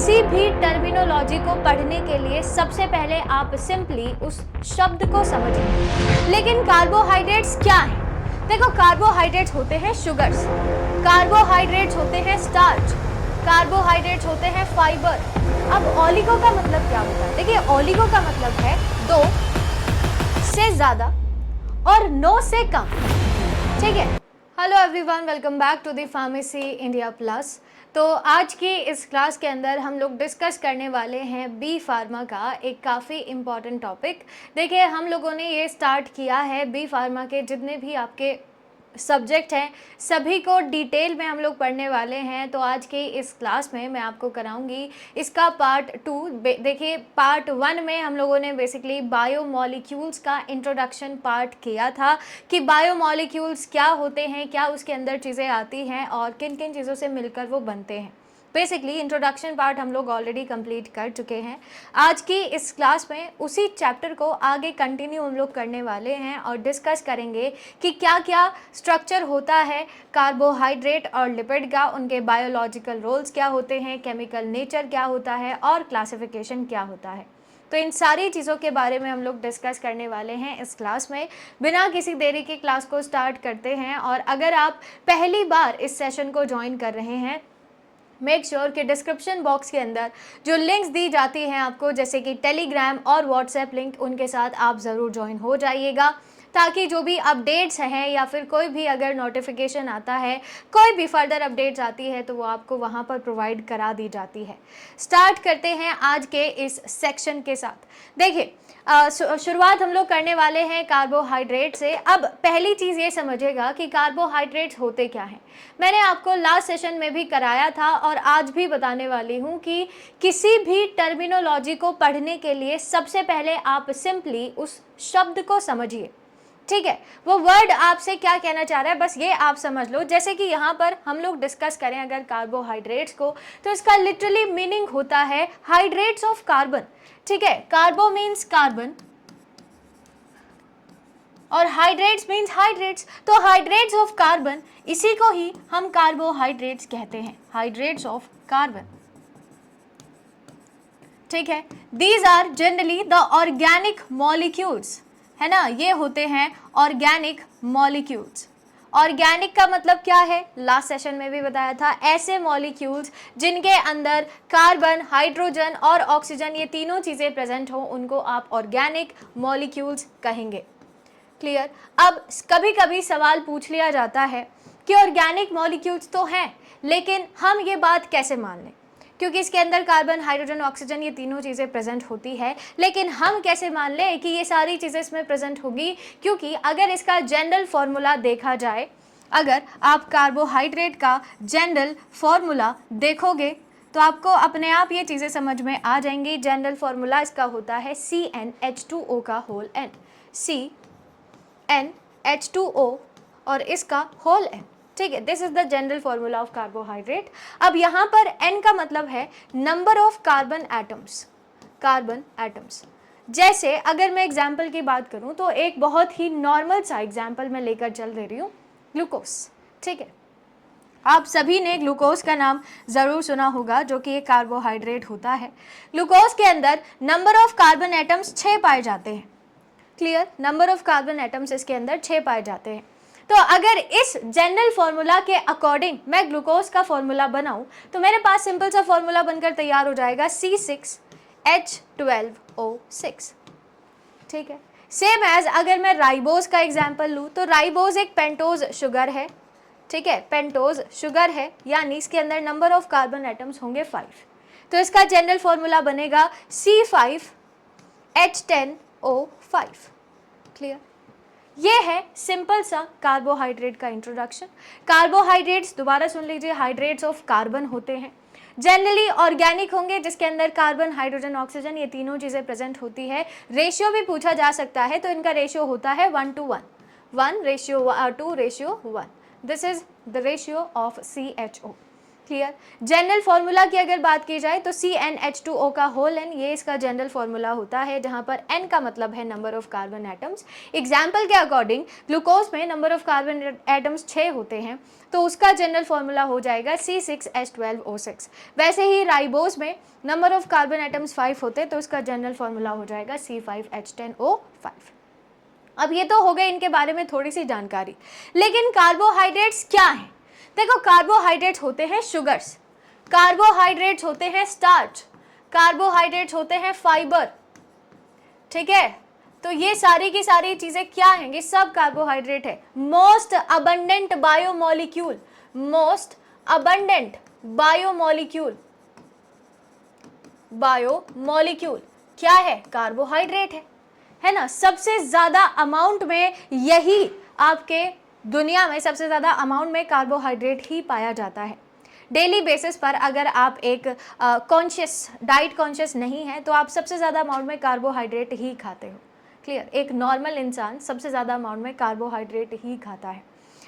किसी भी टर्मिनोलॉजी को पढ़ने के लिए सबसे पहले आप सिंपली उस शब्द को समझिए। लेकिन कार्बोहाइड्रेट्स क्या हैं? देखो, कार्बोहाइड्रेट्स होते हैं शुगर्स, कार्बोहाइड्रेट्स होते हैं स्टार्च, कार्बोहाइड्रेट्स होते हैं फाइबर। अब ओलिगो का मतलब क्या होता है? देखिए, ओलिगो का मतलब है दो से ज्यादा और नो से कम। ठीक है। Hello everyone, welcome back to the pharmacy India plus. तो आज की इस क्लास के अंदर हम लोग डिस्कस करने वाले हैं बी फार्मा का एक काफ़ी इम्पॉर्टेंट टॉपिक। देखिए, हम लोगों ने ये स्टार्ट किया है बी फार्मा के जितने भी आपके सब्जेक्ट हैं सभी को डिटेल में हम लोग पढ़ने वाले हैं। तो आज की इस क्लास में मैं आपको कराऊंगी इसका पार्ट 2। देखिए, पार्ट 1 में हम लोगों ने बेसिकली बायोमॉलिक्यूल्स का इंट्रोडक्शन पार्ट किया था कि बायोमॉलिक्यूल्स क्या होते हैं, क्या उसके अंदर चीज़ें आती हैं और किन किन चीज़ों से मिलकर वो बनते हैं। बेसिकली इंट्रोडक्शन पार्ट हम लोग ऑलरेडी कंप्लीट कर चुके हैं। आज की इस क्लास में उसी चैप्टर को आगे कंटिन्यू हम लोग करने वाले हैं और डिस्कस करेंगे कि क्या क्या स्ट्रक्चर होता है कार्बोहाइड्रेट और लिपिड का, उनके बायोलॉजिकल रोल्स क्या होते हैं, केमिकल नेचर क्या होता है और क्लासिफिकेशन क्या होता है। तो इन सारी चीज़ों के बारे में हम लोग डिस्कस करने वाले हैं इस क्लास में। बिना किसी देरी के क्लास को स्टार्ट करते हैं। और अगर आप पहली बार इस सेशन को ज्वाइन कर रहे हैं, मेक श्योर कि डिस्क्रिप्शन बॉक्स के अंदर जो लिंक्स दी जाती हैं आपको, जैसे कि टेलीग्राम और व्हाट्सएप लिंक, उनके साथ आप ज़रूर ज्वाइन हो जाइएगा ताकि जो भी अपडेट्स हैं या फिर कोई भी अगर नोटिफिकेशन आता है, कोई भी फर्दर अपडेट्स आती है तो वो आपको वहाँ पर प्रोवाइड करा दी जाती है। स्टार्ट करते हैं आज के इस सेक्शन के साथ। देखिए, शुरुआत हम लोग करने वाले हैं कार्बोहाइड्रेट से। अब पहली चीज़ ये समझिएगा कि कार्बोहाइड्रेट्स होते क्या हैं। मैंने आपको लास्ट सेशन में भी कराया था और आज भी बताने वाली हूँ कि किसी भी टर्मिनोलॉजी को पढ़ने के लिए सबसे पहले आप सिंपली उस शब्द को समझिए। ठीक है, वो वर्ड आपसे क्या कहना चाह रहा है बस ये आप समझ लो। जैसे कि यहाँ पर हम लोग डिस्कस करें अगर कार्बोहाइड्रेट्स को, तो इसका लिटरली मीनिंग होता है हाइड्रेट्स ऑफ कार्बन। ठीक है, कार्बो मीन्स कार्बन और हाइड्रेट्स मीन्स हाइड्रेट्स। तो हाइड्रेट्स ऑफ कार्बन, इसी को ही हम कार्बोहाइड्रेट्स कहते हैं, हाइड्रेट्स ऑफ कार्बन। ठीक है, these are generally the organic molecules, है ना, ये होते हैं ऑर्गेनिक मॉलिक्यूल्स। ऑर्गेनिक का मतलब क्या है, लास्ट सेशन में भी बताया था, ऐसे मॉलिक्यूल्स जिनके अंदर कार्बन, हाइड्रोजन और ऑक्सीजन, ये तीनों चीज़ें प्रेजेंट हो, उनको आप ऑर्गेनिक मॉलिक्यूल्स कहेंगे। क्लियर। अब कभी कभी सवाल पूछ लिया जाता है कि ऑर्गेनिक मॉलिक्यूल्स तो हैं, लेकिन हम ये बात कैसे मान लें, क्योंकि इसके अंदर कार्बन, हाइड्रोजन, ऑक्सीजन, ये तीनों चीज़ें प्रेजेंट होती है, लेकिन हम कैसे मान लें कि ये सारी चीज़ें इसमें प्रेजेंट होगी? क्योंकि अगर इसका जनरल फॉर्मूला देखा जाए, अगर आप कार्बोहाइड्रेट का जनरल फॉर्मूला देखोगे तो आपको अपने आप ये चीज़ें समझ में आ जाएंगी। जनरल फॉर्मूला इसका होता है CnH2O का होल एन, CnH2O और इसका होल एन। ठीक है, this is the general formula of carbohydrate. अब यहाँ पर N का मतलब है number of carbon atoms, carbon atoms. जैसे अगर मैं एग्जाम्पल की बात करूँ तो एक बहुत ही नॉर्मल सा एग्जाम्पल मैं लेकर चल दे रही हूँ, ग्लूकोज। ठीक है, आप सभी ने ग्लूकोज का नाम ज़रूर सुना होगा, जो कि एक कार्बोहाइड्रेट होता है। ग्लूकोज के अंदर नंबर ऑफ कार्बन एटम्स 6 पाए जाते हैं। Clear, number of carbon atoms इसके अंदर 6 पाए जाते हैं। तो अगर इस जनरल फॉर्मूला के अकॉर्डिंग मैं ग्लूकोज का फॉर्मूला बनाऊं तो मेरे पास सिंपल सा फॉर्मूला बनकर तैयार हो जाएगा C6H12O6। ठीक है, सेम एज अगर मैं राइबोज का एग्जांपल लूं तो राइबोज एक पेंटोज शुगर है। ठीक है, पेंटोज शुगर है, यानी इसके अंदर नंबर ऑफ कार्बन एटम्स होंगे 5। तो इसका जनरल फॉर्मूला बनेगा C5H10O5। क्लियर, ये है सिंपल सा कार्बोहाइड्रेट का इंट्रोडक्शन। कार्बोहाइड्रेट्स, दोबारा सुन लीजिए, हाइड्रेट्स ऑफ कार्बन होते हैं, जनरली ऑर्गेनिक होंगे, जिसके अंदर कार्बन, हाइड्रोजन, ऑक्सीजन, ये तीनों चीज़ें प्रेजेंट होती है। रेशियो भी पूछा जा सकता है, तो इनका रेशियो होता है 1:1, 1:2:1। This is the ratio of CHO। Clear. General formula की अगर बात की जाए तो CnH2O का होल n, ये इसका जनरल फॉर्मूला होता है, जहां पर n का मतलब है number of carbon atoms. Example के अकॉर्डिंग ग्लूकोज में नंबर ऑफ कार्बन एटम्स 6 होते हैं, तो उसका जनरल फॉर्मूला हो जाएगा C6H12O6। वैसे ही राइबोज में नंबर ऑफ कार्बन एटम्स 5 होते हैं, तो उसका जनरल फॉर्मूला हो जाएगा C5H10O5। अब ये तो हो गए इनके बारे में थोड़ी सी जानकारी, लेकिन कार्बोहाइड्रेट्स क्या हैं? देखो, कार्बोहाइड्रेट्स होते हैं शुगर्स, कार्बोहाइड्रेट्स होते हैं स्टार्च, कार्बोहाइड्रेट्स होते हैं फाइबर, ठीक है। तो ये सारी की सारी चीजें क्या हैं? ये सब कार्बोहाइड्रेट है। Most abundant biomolecule, most abundant biomolecule, biomolecule क्या है? कार्बोहाइड्रेट है ना। सबसे ज्यादा अमाउंट में यही आपके दुनिया में सबसे ज़्यादा अमाउंट में कार्बोहाइड्रेट ही पाया जाता है। डेली बेसिस पर अगर आप एक कॉन्शियस डाइट कॉन्शियस नहीं है तो आप सबसे ज़्यादा अमाउंट में कार्बोहाइड्रेट ही खाते हो। क्लियर। एक नॉर्मल इंसान सबसे ज़्यादा अमाउंट में कार्बोहाइड्रेट ही खाता है।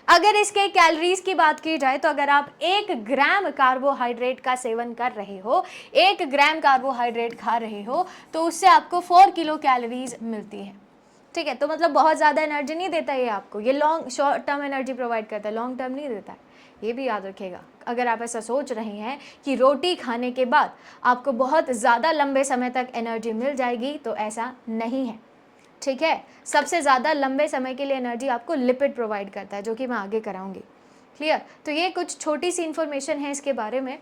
अगर इसके कैलोरीज की बात की जाए तो अगर आप 1 ग्राम कार्बोहाइड्रेट का सेवन कर रहे हो, 1 ग्राम कार्बोहाइड्रेट खा रहे हो, तो उससे आपको 4 किलो कैलोरीज मिलती है। ठीक है, तो मतलब बहुत ज़्यादा एनर्जी नहीं देता ये आपको, ये long short term energy provide करता है, लॉन्ग टर्म नहीं देता है, ये भी याद रखिएगा। अगर आप ऐसा सोच रहे हैं कि रोटी खाने के बाद आपको बहुत ज़्यादा लंबे समय तक एनर्जी मिल जाएगी, तो ऐसा नहीं है। ठीक है, सबसे ज़्यादा लंबे समय के लिए एनर्जी आपको लिपिड प्रोवाइड करता है, जो कि मैं आगे कराऊंगी। क्लियर। तो ये कुछ छोटी सी इंफॉर्मेशन है इसके बारे में।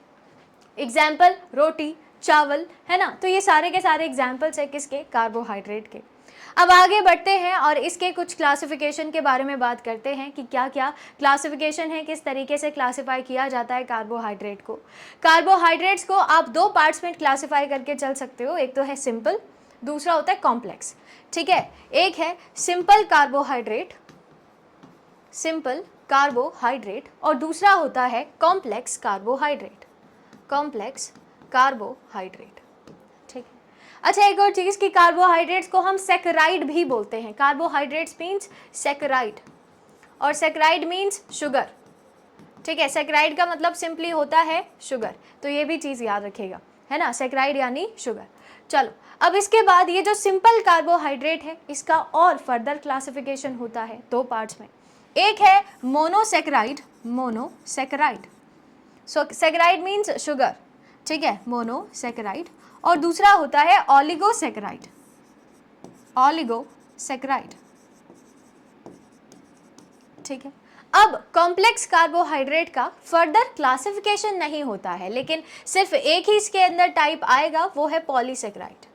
एग्जाम्पल रोटी, चावल, है ना। तो ये सारे के सारे एग्जाम्पल्स है किसके? कार्बोहाइड्रेट के। अब आगे बढ़ते हैं और इसके कुछ क्लासिफिकेशन के बारे में बात करते हैं कि क्या क्या क्लासिफिकेशन है, किस तरीके से क्लासिफाई किया जाता है कार्बोहाइड्रेट को। कार्बोहाइड्रेट्स को आप 2 पार्ट्स में क्लासिफाई करके चल सकते हो, एक तो है सिंपल, दूसरा होता है कॉम्प्लेक्स। ठीक है, एक है सिंपल कार्बोहाइड्रेट, सिंपल कार्बोहाइड्रेट, और दूसरा होता है कॉम्प्लेक्स कार्बोहाइड्रेट, कॉम्प्लेक्स कार्बोहाइड्रेट। ठीक है। अच्छा, एक और चीज कि कार्बोहाइड्रेट्स को हम सैकराइड भी बोलते हैं। कार्बोहाइड्रेट्स मीन्स सैकराइड, और सैकराइड मीन्स शुगर। ठीक है, सैकराइड का मतलब सिंपली होता है शुगर, तो ये भी चीज याद रखिएगा, है ना। सैकराइड यानी शुगर। चलो, अब इसके बाद ये जो सिंपल कार्बोहाइड्रेट है, इसका और फर्दर क्लासिफिकेशन होता है 2 पार्ट्स में। एक है मोनोसैकराइड, मोनोसैकराइड, सो सैकराइड मीन्स शुगर, ठीक है, मोनोसैकराइड, और दूसरा होता है ओलिगोसैकराइड, ओलिगोसैकराइड। ठीक है। अब कॉम्प्लेक्स कार्बोहाइड्रेट का फर्दर क्लासिफिकेशन नहीं होता है, लेकिन सिर्फ एक ही इसके अंदर टाइप आएगा, वो है पॉलीसैकराइड।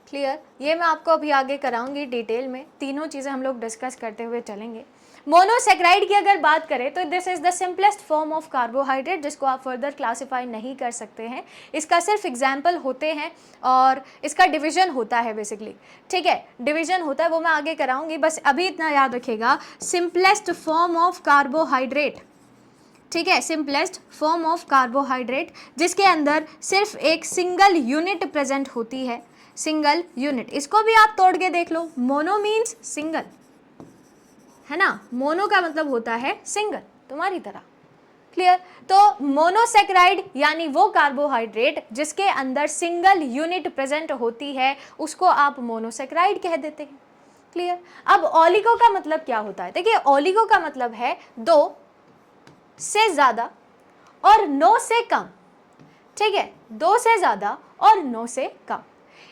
क्लियर। ये मैं आपको अभी आगे कराऊंगी डिटेल में, तीनों चीज़ें हम लोग डिस्कस करते हुए चलेंगे। मोनोसैकराइड की अगर बात करें तो this is the simplest form of carbohydrate, जिसको आप फर्दर क्लासिफाई नहीं कर सकते हैं। इसका सिर्फ एग्जाम्पल होते हैं और इसका डिवीजन होता है बेसिकली। ठीक है, डिवीजन होता है, वो मैं आगे कराऊंगी। बस अभी इतना याद रखिएगा, सिंपलेस्ट फॉर्म ऑफ कार्बोहाइड्रेट। ठीक है, सिंपलेस्ट फॉर्म ऑफ कार्बोहाइड्रेट, जिसके अंदर सिर्फ एक सिंगल यूनिट प्रेजेंट होती है, सिंगल यूनिट। इसको भी आप तोड़ के देख लो, मोनो मीन्स सिंगल, है ना। मोनो का मतलब होता है सिंगल, तुम्हारी तरह। क्लियर। तो मोनोसैकराइड यानी वो कार्बोहाइड्रेट जिसके अंदर सिंगल यूनिट प्रेजेंट होती है, उसको आप मोनोसैकराइड कह देते हैं। क्लियर। अब ओलिगो का मतलब क्या होता है? देखिए, ओलिगो का मतलब है 2 से ज्यादा और 9 से कम। ठीक है, 2 से ज्यादा और 9 से कम,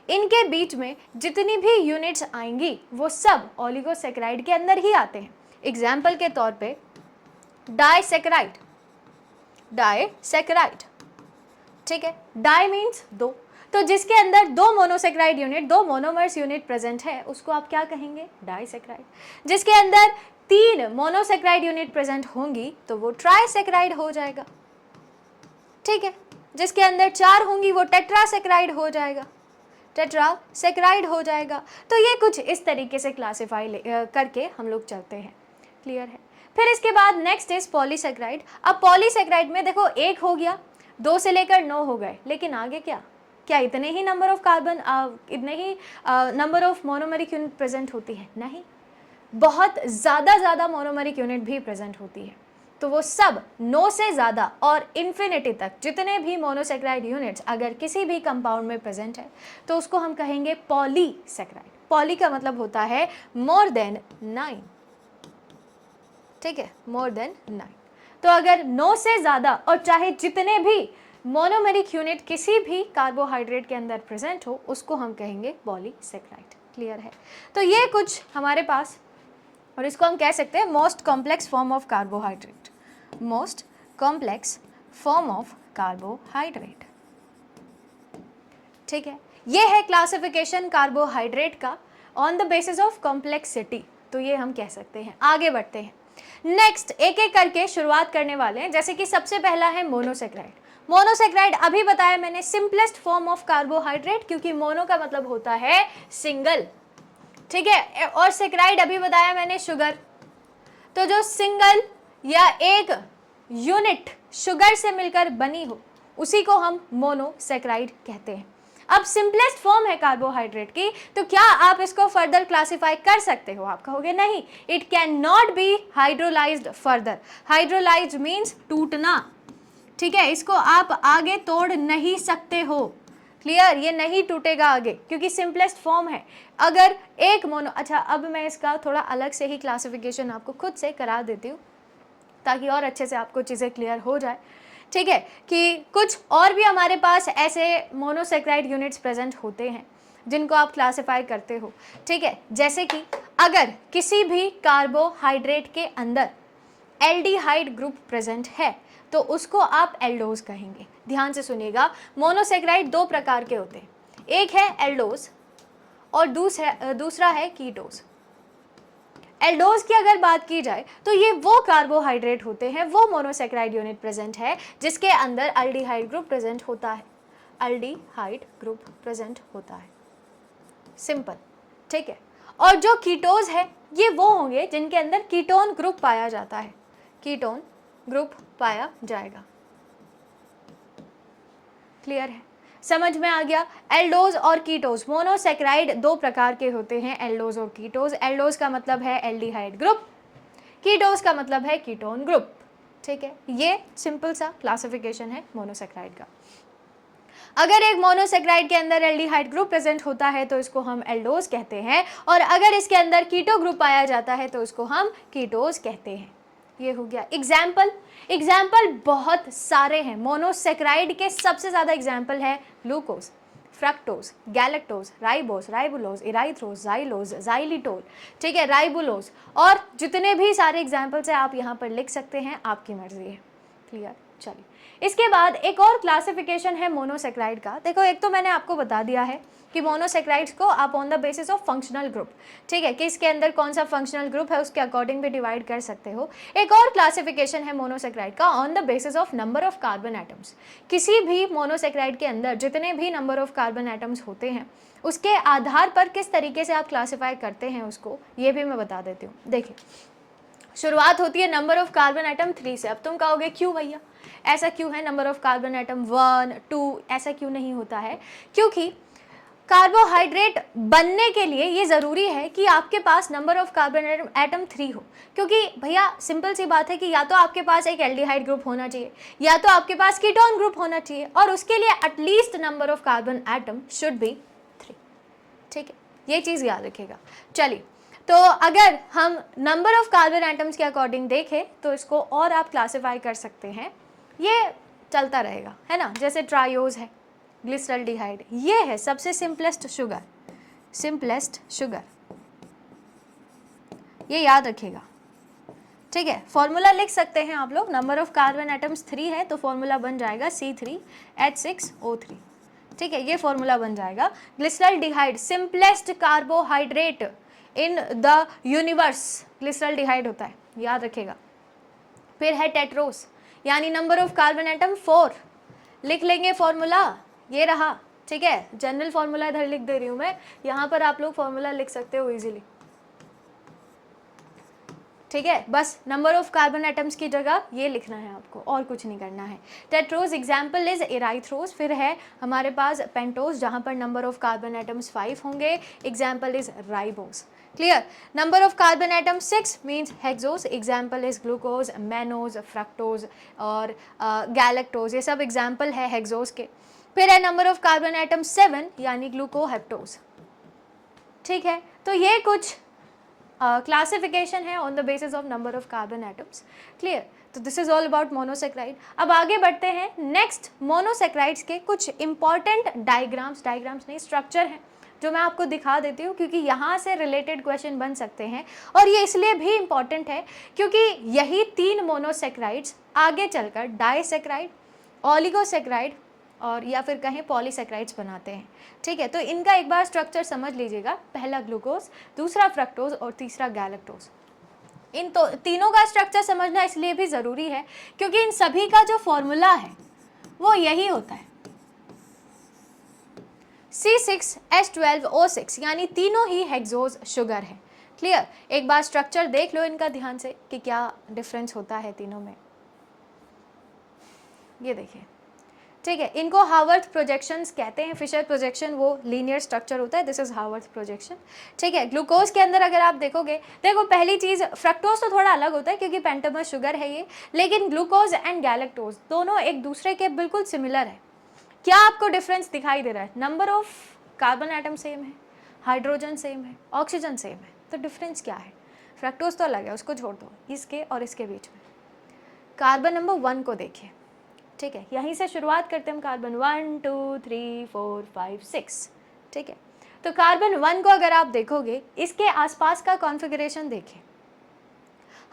इनके बीच में जितनी भी यूनिट्स आएंगी वो सब ओलिगोसैकराइड के अंदर ही आते हैं। एग्जाम्पल के तौर पे डाइसैकराइड, डाइसैकराइड। ठीक है, डाई मीन्स 2, तो जिसके अंदर 2 monosaccharide unit, 2 monomers unit present है, उसको आप क्या कहेंगे? डाइसैकराइड। जिसके अंदर 3 मोनोसैकराइड यूनिट प्रेजेंट होंगी तो वो ट्राइसैकराइड हो जाएगा। ठीक है, जिसके अंदर 4 होंगी वो टेट्रासैकराइड हो जाएगा, टेट्रासैकराइड हो जाएगा। तो ये कुछ इस तरीके से क्लासिफाई करके हम लोग चलते हैं। क्लियर है। फिर इसके बाद नेक्स्ट इज पॉलीसैकराइड। अब पॉलीसैकराइड में देखो, 1 हो गया, 2 से लेकर 9 हो गए, लेकिन आगे क्या क्या इतने ही नंबर ऑफ कार्बन, इतने ही number of monomeric unit present होती है? नहीं, बहुत ज़्यादा मोनोमेरिक यूनिट भी प्रेजेंट होती है। तो वो सब 9 से ज़्यादा और इन्फिनिटी तक जितने भी मोनोसेक्राइड यूनिट्स अगर किसी भी कंपाउंड में प्रेजेंट है तो उसको हम कहेंगे पॉलीसेक्राइड। पॉली का मतलब होता है मोर देन 9, ठीक है, मोर देन 9। तो अगर 9 से ज़्यादा और चाहे जितने भी मोनोमेरिक यूनिट किसी भी कार्बोहाइड्रेट के अंदर प्रेजेंट हो उसको हम कहेंगे पॉलीसेक्राइड। क्लियर है? तो ये कुछ हमारे पास, और इसको हम कह सकते हैं most complex form of carbohydrate, most complex form of carbohydrate. ठीक है, ये है क्लासिफिकेशन कार्बोहाइड्रेट का on the basis of complexity. तो ये हम कह सकते हैं। आगे बढ़ते हैं, नेक्स्ट एक एक करके शुरुआत करने वाले हैं। जैसे कि सबसे पहला है मोनोसेक्राइड। मोनोसेक्राइड अभी बताया मैंने सिंपलेस्ट फॉर्म ऑफ कार्बोहाइड्रेट, क्योंकि मोनो का मतलब होता है सिंगल, ठीक है, और सेक्राइड अभी बताया मैंने शुगर। तो जो सिंगल या एक यूनिट शुगर से मिलकर बनी हो उसी को हम मोनोसेक्राइड कहते हैं। अब सिंपलेस्ट फॉर्म है कार्बोहाइड्रेट की, तो क्या आप इसको फर्दर क्लासिफाई कर सकते हो? आप कहोगे नहीं, it can not be hydrolysed further. Hydrolysed means टूटना, ठीक है, इसको आप आगे तोड़ नहीं सकते हो। क्लियर? ये नहीं टूटेगा आगे क्योंकि सिंपलेस्ट फॉर्म है। अगर एक मोनो, अच्छा अब मैं इसका थोड़ा अलग से ही क्लासिफिकेशन आपको खुद से करा देती हूँ ताकि और अच्छे से आपको चीज़ें क्लियर हो जाए। ठीक है, कि कुछ और भी हमारे पास ऐसे मोनोसेक्राइड यूनिट्स प्रेजेंट होते हैं जिनको आप क्लासिफाई करते हो। ठीक है, जैसे कि अगर किसी भी कार्बोहाइड्रेट के अंदर एल्डिहाइड ग्रुप प्रेजेंट है तो उसको आप एल्डोज कहेंगे। ध्यान से सुनिएगा, मोनोसेक्राइड दो प्रकार के होते हैं, एक है एल्डोज और दूसरा है कीटोज। एल्डोज की अगर बात की जाए तो ये वो कार्बोहाइड्रेट होते हैं, वो मोनोसेक्राइड यूनिट प्रेजेंट है जिसके अंदर एल्डिहाइड ग्रुप प्रेजेंट होता है। एल्डिहाइड ग्रुप प्रेजेंट होता है, सिंपल। ठीक है, और जो कीटोज है ये वो होंगे जिनके अंदर कीटोन ग्रुप पाया जाता है, कीटोन ग्रुप पाया जाएगा। क्लियर है? समझ में आ गया? एल्डोज और कीटोज, मोनोसेक्राइड दो प्रकार के होते हैं, एल्डोज और कीटोज। एल्डोज का मतलब है एल्डिहाइड ग्रुप, कीटोज का मतलब है कीटोन ग्रुप। ठीक है, ये सिंपल सा क्लासिफिकेशन है मोनोसेक्राइड का। अगर एक मोनोसेक्राइड के अंदर एल्डिहाइड ग्रुप प्रेजेंट होता है तो इसको हम एल्डोज कहते हैं, और अगर इसके अंदर कीटो ग्रुप पाया जाता है तो इसको हम कीटोज कहते हैं। ये हो गया एग्जाम्पल बहुत सारे हैं। मोनोसेक्राइड के सबसे ज़्यादा एग्जाम्पल है glucose, fructose, galactose, ribose, ribulose, erythrose, xylose, xylitol, ठीक है, राइबुलोज, और जितने भी सारे एग्जाम्पल्स हैं आप यहाँ पर लिख सकते हैं, आपकी मर्जी है। क्लियर? चलिए, इसके बाद एक और क्लासिफिकेशन है मोनोसेक्राइड का। देखो, एक तो मैंने आपको बता दिया है कि मोनोसेक्राइड्स को आप on the basis of functional group, ठीक है, कि इसके अंदर कौन सा फंक्शनल ग्रुप है उसके अकॉर्डिंग भी डिवाइड कर सकते हो। एक और क्लासिफिकेशन है मोनोसेक्राइड का on the basis of number of carbon atoms. किसी भी मोनोसेक्राइड के अंदर जितने भी नंबर ऑफ कार्बन एटम्स होते हैं उसके आधार पर किस तरीके से आप क्लासीफाई करते हैं उसको, ये भी मैं बता देती हूँ। देखिए, शुरुआत होती है नंबर ऑफ कार्बन एटम 3 से। अब तुम कहोगे क्यों भैया, ऐसा क्यों है, नंबर ऑफ कार्बन एटम 1, 2 ऐसा क्यों नहीं होता है? क्योंकि कार्बोहाइड्रेट बनने के लिए ये ज़रूरी है कि आपके पास नंबर ऑफ कार्बन एटम 3 हो, क्योंकि भैया सिंपल सी बात है कि या तो आपके पास एक एल्डिहाइड ग्रुप होना चाहिए या तो आपके पास कीटोन ग्रुप होना चाहिए, और उसके लिए at least number of carbon atom should be 3। ठीक है, ये चीज़ याद रखिएगा। चलिए, तो अगर हम नंबर ऑफ कार्बन एटम्स के अकॉर्डिंग देखें तो इसको और आप क्लासीफाई कर सकते हैं, ये चलता रहेगा, है ना। जैसे ट्रायोज है, ग्लिसरल्डिहाइड, ये है सबसे सिंपलेस्ट शुगर, सिंपलेस्ट शुगर, ये याद रखिएगा। ठीक है, फॉर्मूला लिख सकते हैं आप लोग, नंबर ऑफ कार्बन एटम्स 3 है तो फॉर्मूला बन जाएगा C3H6O3। ठीक है, ये फॉर्मूला बन जाएगा। Glyceraldehyde simplest carbohydrate in the universe, glyceraldehyde होता है, याद रखिएगा। फिर है टेट्रोस, यानी नंबर ऑफ कार्बन एटम 4, लिख लेंगे फॉर्मूला, ये रहा। ठीक है, जनरल फॉर्मूला इधर लिख दे रही हूँ मैं, यहाँ पर आप लोग फॉर्मूला लिख सकते हो इजीली। ठीक है, बस नंबर ऑफ कार्बन एटम्स की जगह ये लिखना है आपको, और कुछ नहीं करना है। Tetrose example is erythrose. फिर है हमारे पास पेंटोज जहाँ पर नंबर ऑफ कार्बन एटम्स 5 होंगे, example is ribose. Clear. Number of carbon atom 6 means hexose, example is glucose, mannose, fructose और गैलेक्टोज, ये सब एग्जाम्पल है हेक्सोज के। फिर है नंबर ऑफ कार्बन एटम 7 यानी ग्लूकोहेप्टोज। ठीक है, तो ये कुछ क्लासिफिकेशन है on the basis of number of carbon atoms. Clear. तो this is all about monosaccharide. अब आगे बढ़ते हैं नेक्स्ट, मोनोसेक्राइड्स के कुछ इंपॉर्टेंट डायग्राम्स नहीं स्ट्रक्चर हैं जो मैं आपको दिखा देती हूँ, क्योंकि यहाँ से रिलेटेड क्वेश्चन बन सकते हैं। और ये इसलिए भी इम्पॉर्टेंट है क्योंकि यही 3 मोनोसेक्राइड्स आगे चलकर डाइसेक्राइड, ओलिगोसेक्राइड और या फिर कहें पॉलीसेक्राइड्स बनाते हैं। ठीक है, तो इनका एक बार स्ट्रक्चर समझ लीजिएगा। पहला ग्लूकोज, दूसरा फ्रक्टोज और तीसरा गैलेक्टोज। इन तो तीनों का स्ट्रक्चर समझना इसलिए भी ज़रूरी है क्योंकि इन सभी का जो फॉर्मूला है वो यही होता है, C6H12O6, यानी तीनों ही हेक्सोज शुगर है। क्लियर। एक बार स्ट्रक्चर देख लो इनका ध्यान से कि क्या डिफरेंस होता है तीनों में। ये देखिए, ठीक है, इनको हावर्थ प्रोजेक्शंस कहते हैं। फिशर प्रोजेक्शन वो लीनियर स्ट्रक्चर होता है, दिस इज हावर्थ प्रोजेक्शन। ठीक है, ग्लूकोज के अंदर अगर आप देखोगे, देखो पहली चीज़ फ्रक्टोज तो थोड़ा अलग होता है क्योंकि पेंटामर शुगर है ये, लेकिन ग्लूकोज एंड गैलेक्टोज दोनों एक दूसरे के बिल्कुल सिमिलर है। क्या आपको डिफरेंस दिखाई दे रहा है? Number of carbon atom same है, हाइड्रोजन सेम है, ऑक्सीजन सेम है, तो डिफरेंस क्या है? फ्रक्टोज तो अलग है, उसको छोड़ दो, इसके और इसके बीच में कार्बन नंबर 1 को देखिए। ठीक है, यहीं से शुरुआत करते हैं हम। कार्बन 1 2 3 4 5 6। ठीक है, तो कार्बन 1 को अगर आप देखोगे, इसके आसपास का कॉन्फ़िगरेशन देखिए।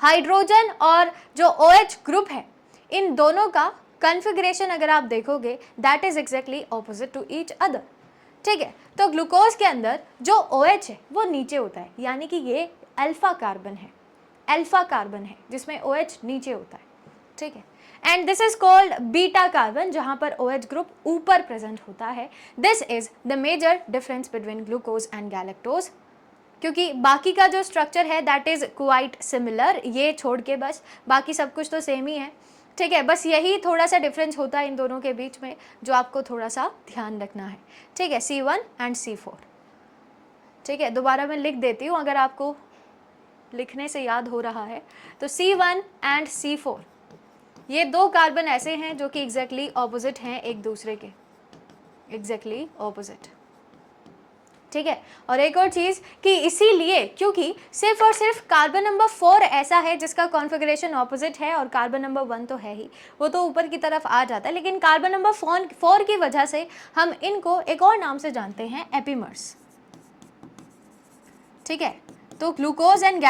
हाइड्रोजन और जो OH ग्रुप है, इन दोनों का कॉन्फ़िगरेशन अगर आप देखोगे, that is exactly opposite to each other. ठीक है, तो ग्लूकोज के अंदर जो OH है वो नीचे होता है, यानी कि ये अल्फा कार्बन है, जिसमें OH नीचे होता है। ठीक है, and this is called beta carbon, जहां पर OH ग्रुप ऊपर प्रेजेंट होता है। This is the major difference between glucose and galactose, क्योंकि बाकी का जो स्ट्रक्चर है दैट इज क्वाइट सिमिलर, ये छोड़ के बस बाकी सब कुछ तो सेम ही है। ठीक है, बस यही थोड़ा सा डिफरेंस होता है इन दोनों के बीच में, जो आपको थोड़ा सा ध्यान रखना है। ठीक है, C1 एंड C4। ठीक है, दोबारा मैं लिख देती हूँ अगर आपको लिखने से याद हो रहा है। तो C1 एंड C4 ये 2 कार्बन ऐसे हैं जो कि एग्जैक्टली ऑपोजिट हैं एक दूसरे के, एग्जैक्टली ऑपोजिट। ठीक है, और एक और चीज़ कि इसीलिए क्योंकि सिर्फ और सिर्फ कार्बन नंबर 4 ऐसा है जिसका कॉन्फ़िगरेशन ऑपोजिट है, और कार्बन नंबर 1 तो है ही, वो तो ऊपर की तरफ आ जाता है, लेकिन कार्बन नंबर 4 की वजह से हम इनको एक और नाम से जानते हैं, एपीमर्स। ठीक है, तो glucose and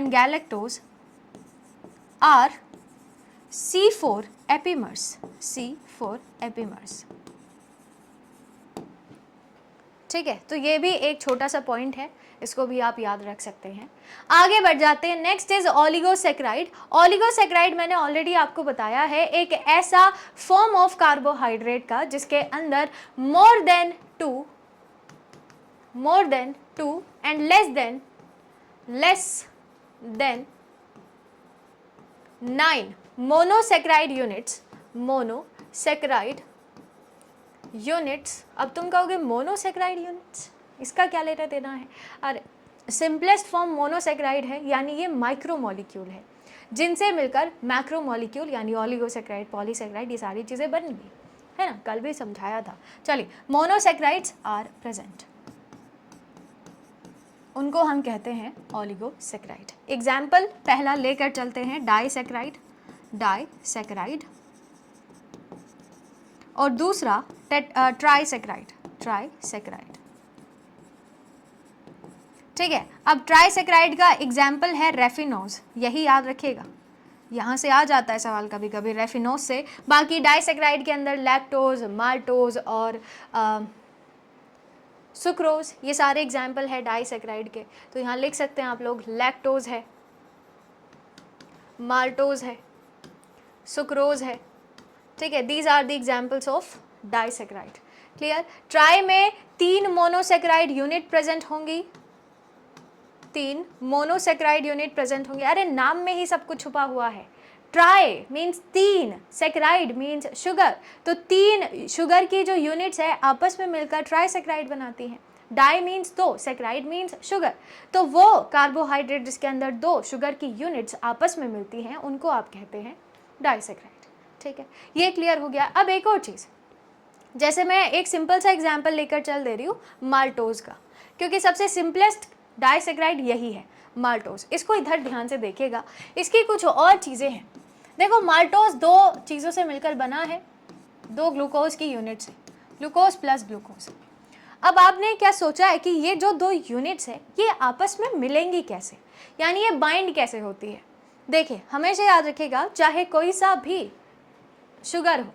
galactose are C4 epimers, C4 epimers। ठीक है, तो ये भी एक छोटा सा पॉइंट है, इसको भी आप याद रख सकते हैं। आगे बढ़ जाते हैं, नेक्स्ट इज ओलिगोसेक्राइड। ओलिगोसेक्राइड मैंने ऑलरेडी आपको बताया है, एक ऐसा फॉर्म ऑफ कार्बोहाइड्रेट का जिसके अंदर more than two and less than 9 monosaccharide units. अब तुम कहोगे मोनोसेक्राइड यूनिट्स, इसका क्या लेना देना है? अरे सिंपलेस्ट फॉर्म मोनोसेक्राइड है, यानी ये माइक्रोमोलिक्यूल है, जिनसे मिलकर मैक्रोमोलिक्यूल यानी ओलिगोसेक्राइड, पॉलीसेक्राइड, ये सारी चीज़ें बन गई है ना, कल भी समझाया था। चलिए, मोनोसेक्राइड्स आर प्रेजेंट, उनको हम कहते हैं ओलिगोसेक्राइड। एग्जाम्पल पहला लेकर चलते हैं, डाइसेक्राइड, और दूसरा ट्राइसेक्राइड। ठीक है, अब ट्राइसेक्राइड का एग्जाम्पल है रेफिनोज, यही याद रखिएगा, यहाँ से आ जाता है सवाल कभी कभी रेफिनोज से। बाकी डाइसेक्राइड के अंदर लैक्टोज, माल्टोज और सुक्रोज, ये सारे एग्जाम्पल है डाइसेक्राइड के। तो यहाँ लिख सकते हैं आप लोग, लैक्टोज है, माल्टोज है, सुक्रोज है। ठीक है, these are the examples of disaccharide. Clear. Tri में 3 मोनोसेक्राइड यूनिट प्रेजेंट होंगी, 3 मोनोसेक्राइड यूनिट प्रेजेंट होंगे। अरे नाम में ही सब कुछ छुपा हुआ है। Try means 3, saccharide means sugar, तो 3 शुगर की जो यूनिट्स है आपस में मिलकर ट्राईसेक्राइड बनाती हैं। Di means 2, saccharide means sugar, तो वो कार्बोहाइड्रेट जिसके अंदर 2 शुगर की यूनिट्स आपस में मिलती हैं उनको आप कहते हैं डाईसेक्राइड। ठीक है, ये क्लियर हो गया। अब एक और चीज़, जैसे मैं एक सिंपल सा एग्जाम्पल लेकर चल दे रही हूँ माल्टोज का, क्योंकि सबसे सिंपलेस्ट डाईसेक्राइड यही है माल्टोज। इसको इधर ध्यान से देखिएगा, इसकी कुछ और चीज़ें हैं। देखो माल्टोज 2 चीज़ों से मिलकर बना है, 2 ग्लूकोज की यूनिट से, ग्लूकोज प्लस ग्लूकोज। अब आपने क्या सोचा है कि ये जो 2 यूनिट्स है ये आपस में मिलेंगी कैसे, यानी ये बाइंड कैसे होती है। देखिए हमेशा याद रखिएगा, चाहे कोई सा भी शुगर हो,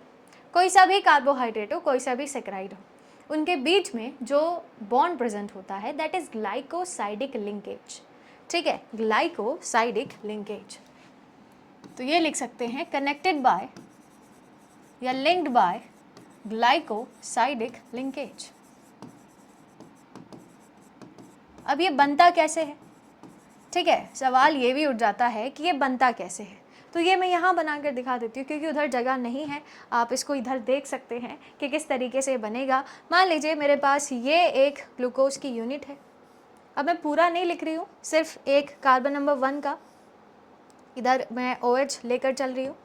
कोई सा भी कार्बोहाइड्रेट हो, कोई सा भी सेक्राइड हो, उनके बीच में जो बॉन्ड प्रेजेंट होता है दैट इज ग्लाइकोसाइडिक लिंकेज। ठीक है, ग्लाइकोसाइडिक लिंकेज, तो ये लिख सकते हैं कनेक्टेड बाय या लिंक्ड बाय ग्लाइकोसाइडिक लिंकेज। अब ये बनता कैसे है, ठीक है, सवाल ये भी उठ जाता है कि ये बनता कैसे है। तो ये मैं यहाँ बनाकर दिखा देती हूँ क्योंकि उधर जगह नहीं है, आप इसको इधर देख सकते हैं कि किस तरीके से बनेगा। मान लीजिए मेरे पास ये एक ग्लूकोज की यूनिट है, अब मैं पूरा नहीं लिख रही हूँ, सिर्फ एक कार्बन नंबर 1 का इधर मैं OH लेकर चल रही हूँ।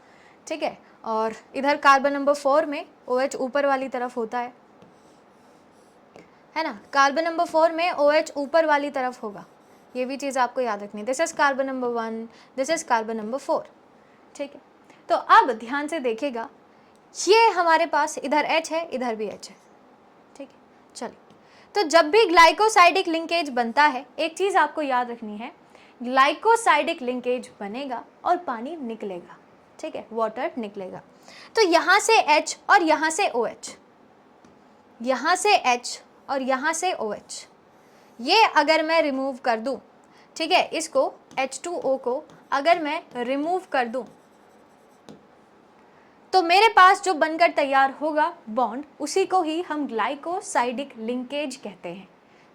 ठीक है, और इधर कार्बन नंबर 4 में OH ऊपर वाली तरफ होता है ना, कार्बन नंबर 4 में OH ऊपर वाली तरफ होगा, ये भी चीज़ आपको याद रखनी है। This is carbon number 1, this is carbon number 4। ठीक है, तो अब ध्यान से देखिएगा, ये हमारे पास इधर H है, इधर भी H है। ठीक है, चलिए, तो जब भी ग्लाइकोसाइडिक लिंकेज बनता है एक चीज़ आपको याद रखनी है, ग्लाइकोसाइडिक लिंकेज बनेगा और पानी निकलेगा। ठीक है, वाटर निकलेगा। तो यहाँ से H और यहाँ से OH, यहाँ से H और यहाँ से OH, ये अगर मैं रिमूव कर दूँ, ठीक है, इसको H2O को अगर मैं रिमूव कर दूँ तो मेरे पास जो बनकर तैयार होगा बॉन्ड, उसी को ही हम ग्लाइकोसाइडिक लिंकेज कहते हैं।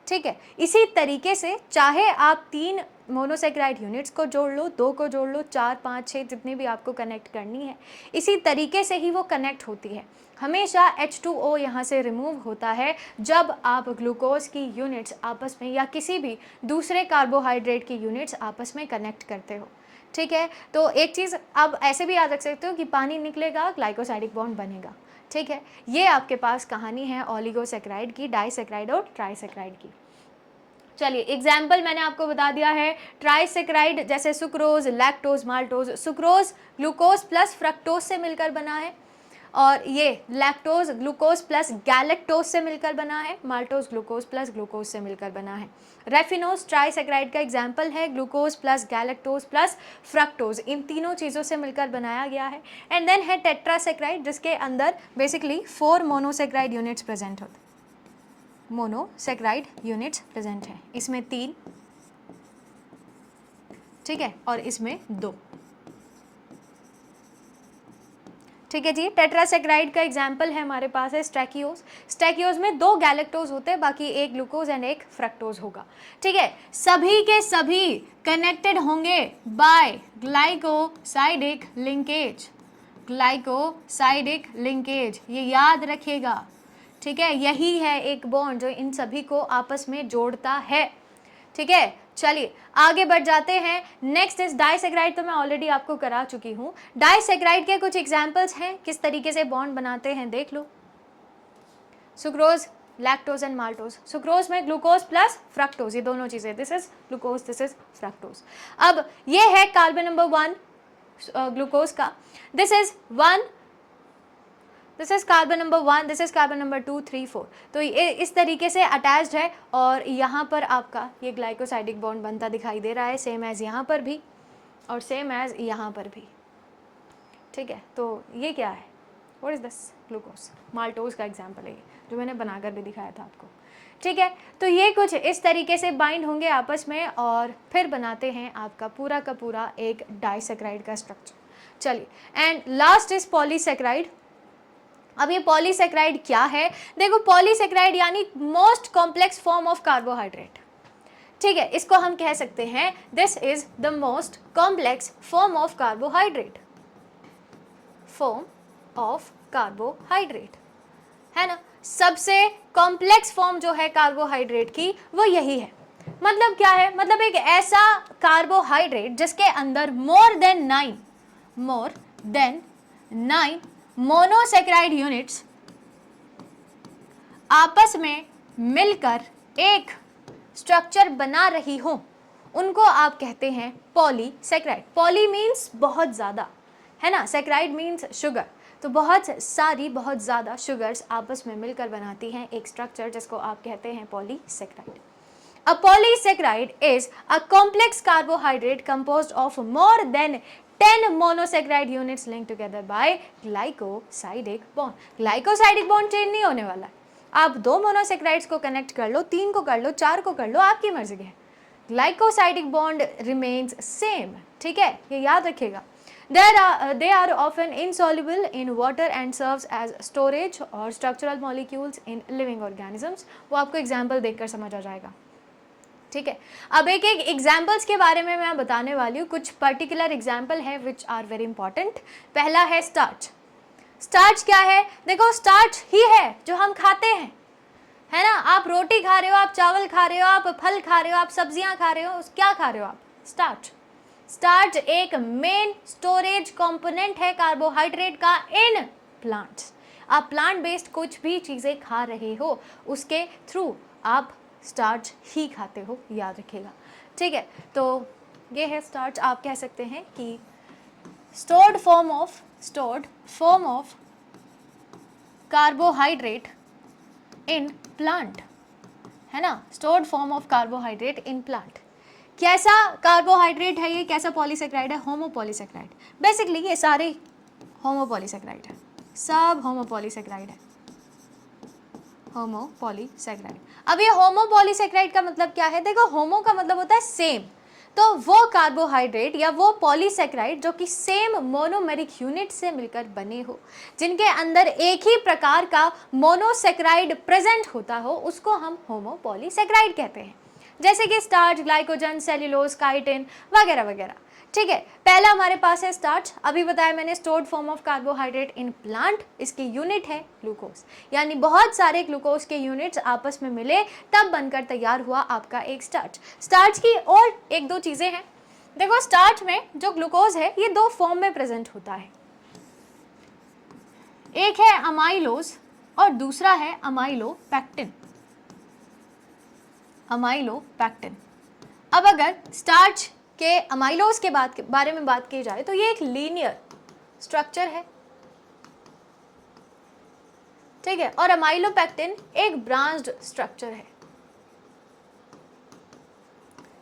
ठीक है, इसी तरीके से चाहे आप 3 मोनोसेक्राइड यूनिट्स को जोड़ लो, 2 को जोड़ लो, 4, 5, 6 जितनी भी आपको कनेक्ट करनी है, इसी तरीके से ही वो कनेक्ट होती है। हमेशा H2O यहाँ से रिमूव होता है जब आप ग्लूकोज की यूनिट्स आपस में या किसी भी दूसरे कार्बोहाइड्रेट की यूनिट्स आपस में कनेक्ट करते हो। ठीक है, तो एक चीज़ आप ऐसे भी याद रख सकते हो कि पानी निकलेगा, ग्लाइकोसाइडिक बॉन्ड बनेगा। ठीक है, ये आपके पास कहानी है ओलिगोसेक्राइड की, डाईसेक्राइड और ट्राईसेक्राइड की। चलिए एग्जाम्पल मैंने आपको बता दिया है, ट्राईसेक्राइड जैसे sucrose, lactose, maltose. Sucrose glucose plus fructose से मिलकर बना है, और ये लैक्टोज ग्लूकोज प्लस गैलेक्टोज से मिलकर बना है, माल्टोज ग्लूकोज प्लस ग्लूकोज से मिलकर बना है। रेफिनोज ट्राईसेक्राइड का एग्जाम्पल है, glucose plus galactose plus fructose, इन तीनों चीज़ों से मिलकर बनाया गया है। एंड देन है टेट्रासेक्राइड, जिसके अंदर बेसिकली 4 मोनोसेक्राइड यूनिट्स प्रेजेंट होते, मोनोसेक्राइड यूनिट्स प्रेजेंट हैं, इसमें 3, ठीक है, और इसमें 2। ठीक है जी, टेट्रासेक्राइड का एग्जाम्पल है हमारे पास है स्टैकियोज। स्टैकियोज में 2 गैलेक्टोज होते हैं, बाकी एक ग्लूकोज एंड एक फ्रक्टोज होगा। ठीक है, सभी के सभी कनेक्टेड होंगे by glycosidic linkage, glycosidic linkage, ये याद रखिएगा। ठीक है, यही है एक बॉन्ड जो इन सभी को आपस में जोड़ता है। ठीक है, चलिए आगे बढ़ जाते हैं। नेक्स्ट इज डाईसेक्राइड, तो मैं ऑलरेडी आपको करा चुकी हूँ। डाईसेक्राइड के कुछ एग्जांपल्स हैं, किस तरीके से बॉन्ड बनाते हैं देख लो। Sucrose, lactose and maltose. Sucrose में ग्लूकोज प्लस फ्रक्टोज, ये दोनों चीजें, this is glucose, this is fructose. अब ये है कार्बन नंबर 1 ग्लूकोज का, this is 1, this is carbon number 1, this is carbon number 2, 3, 4। तो ये इस तरीके से अटैच्ड है और यहाँ पर आपका ये ग्लाइकोसाइडिक बॉन्ड बनता दिखाई दे रहा है, सेम एज यहाँ पर भी और सेम एज यहाँ पर भी। ठीक है, तो ये क्या है, what is this, glucose. Maltose का एग्जाम्पल है ये, जो मैंने बनाकर भी दिखाया था आपको। ठीक है, तो ये कुछ इस तरीके से बाइंड होंगे आपस में और फिर बनाते हैं आपका पूरा का पूरा एक डाईसेक्राइड का स्ट्रक्चर। चलिए, एंड लास्ट इज पॉलीसेक्राइड। अब ये पॉलीसेक्राइड क्या है, देखो पॉलीसेक्राइड यानी most complex form of carbohydrate. ठीक है, इसको हम कह सकते हैं this is the most complex form of carbohydrate, form of carbohydrate, है ना। सबसे कॉम्प्लेक्स फॉर्म जो है कार्बोहाइड्रेट की वो यही है। मतलब क्या है, मतलब एक ऐसा कार्बोहाइड्रेट जिसके अंदर मोर देन 9 मोनोसेक्राइड यूनिट्स आपस में मिलकर एक स्ट्रक्चर बना रही हो, उनको आप कहते हैं पॉलीसेक्राइड। पॉली मीन्स बहुत ज़्यादा, है ना, सेक्राइड मीन्स शुगर, तो बहुत सारी बहुत ज़्यादा शुगर्स आपस में मिलकर बनाती हैं एक स्ट्रक्चर जिसको आप कहते हैं polysaccharide. A polysaccharide is a complex carbohydrate composed of more than 10 monosaccharide units linked together by glycosidic bond. Glycosidic bond change नहीं होने वाला है, आप 2 मोनोसेक्राइड्स को कनेक्ट कर लो, 3 को कर लो, 4 को कर लो, आपकी मर्जी है, ग्लाइकोसाइडिक बॉन्ड रिमेन्स सेम, ठीक है, ये याद रखिएगा। They are often insoluble in water and serves as storage or structural molecules in living organisms. वो आपको एग्जाम्पल देखकर समझ आ जाएगा, ठीक है। अब एक एक एग्जाम्पल्स के बारे में मैं बताने वाली हूँ, कुछ पर्टिकुलर एग्जाम्पल है विच आर वेरी इंपॉर्टेंट। पहला है स्टार्च। स्टार्च क्या है, देखो स्टार्च ही है जो हम खाते हैं, है ना। आप रोटी खा रहे हो, आप चावल खा रहे हो, आप फल खा रहे हो, आप सब्जियां खा रहे हो, क्या खा रहे हो आप, स्टार्च। स्टार्च एक मेन स्टोरेज कंपोनेंट है कार्बोहाइड्रेट का इन प्लांट्स। आप प्लांट बेस्ड कुछ भी चीज़ें खा रहे हो उसके थ्रू आप स्टार्च ही खाते हो, याद रखिएगा, ठीक है। तो ये है स्टार्च, आप कह सकते हैं कि stored form of carbohydrate in plant, है ना, stored form of carbohydrate in plant. कैसा कार्बोहाइड्रेट है ये, कैसा पॉलीसेक्राइड है, होमोपॉलीसेक्राइड। बेसिकली ये सारे होमोपॉलीसेक्राइड है, सब होमोपॉलीसेक्राइड है, होमोपॉलीसेक्राइड। अब ये होमोपॉलीसेक्राइड का मतलब क्या है, देखो होमो का मतलब होता है सेम, तो वो कार्बोहाइड्रेट या वो पॉलीसेक्राइड जो कि सेम मोनोमेरिक यूनिट से मिलकर बने हो, जिनके अंदर एक ही प्रकार का मोनोसेक्राइड प्रेजेंट होता हो, उसको हम होमोपॉलीसेक्राइड कहते हैं। जैसे कि स्टार्च, ग्लाइकोजन, सेल्यूलोज, काइटिन वगैरह वगैरह, ठीक है। पहला हमारे पास है स्टार्च, अभी बताया मैंने, stored form of carbohydrate in plant, इसकी यूनिट है ग्लूकोज, यानी बहुत सारे ग्लूकोज के यूनिट्स आपस में मिले तब बनकर तैयार हुआ आपका एक स्टार्च। स्टार्च की और एक दो चीज़ें हैं, देखो स्टार्च में जो ग्लूकोज है ये 2 फॉर्म में प्रेजेंट होता है, एक है अमाइलोज और दूसरा है अमाइलोपेक्टिन। अमाइलोपेक्टिन। अब अगर स्टार्च के अमाइलोज के बारे में बात की जाए तो ये एक लीनियर स्ट्रक्चर है, ठीक है, और अमाइलोपेक्टिन एक ब्रांच्ड स्ट्रक्चर है।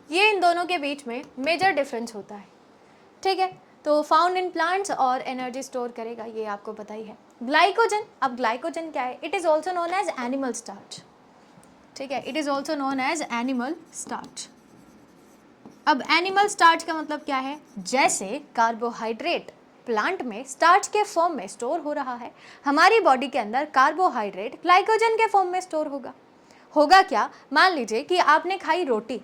ये इन दोनों के बीच में मेजर डिफरेंस होता है, ठीक है। तो फाउंड इन प्लांट्स और एनर्जी स्टोर करेगा, ये आपको पता ही है। ग्लाइकोजन, अब ग्लाइकोजन क्या है, it is also known as animal starch, ठीक है, it is also known as animal starch. अब एनिमल स्टार्च का मतलब क्या है, जैसे कार्बोहाइड्रेट प्लांट में स्टार्च के फॉर्म में स्टोर हो रहा है, हमारी बॉडी के अंदर कार्बोहाइड्रेट ग्लाइकोजन के फॉर्म में स्टोर होगा क्या, मान लीजिए कि आपने खाई रोटी,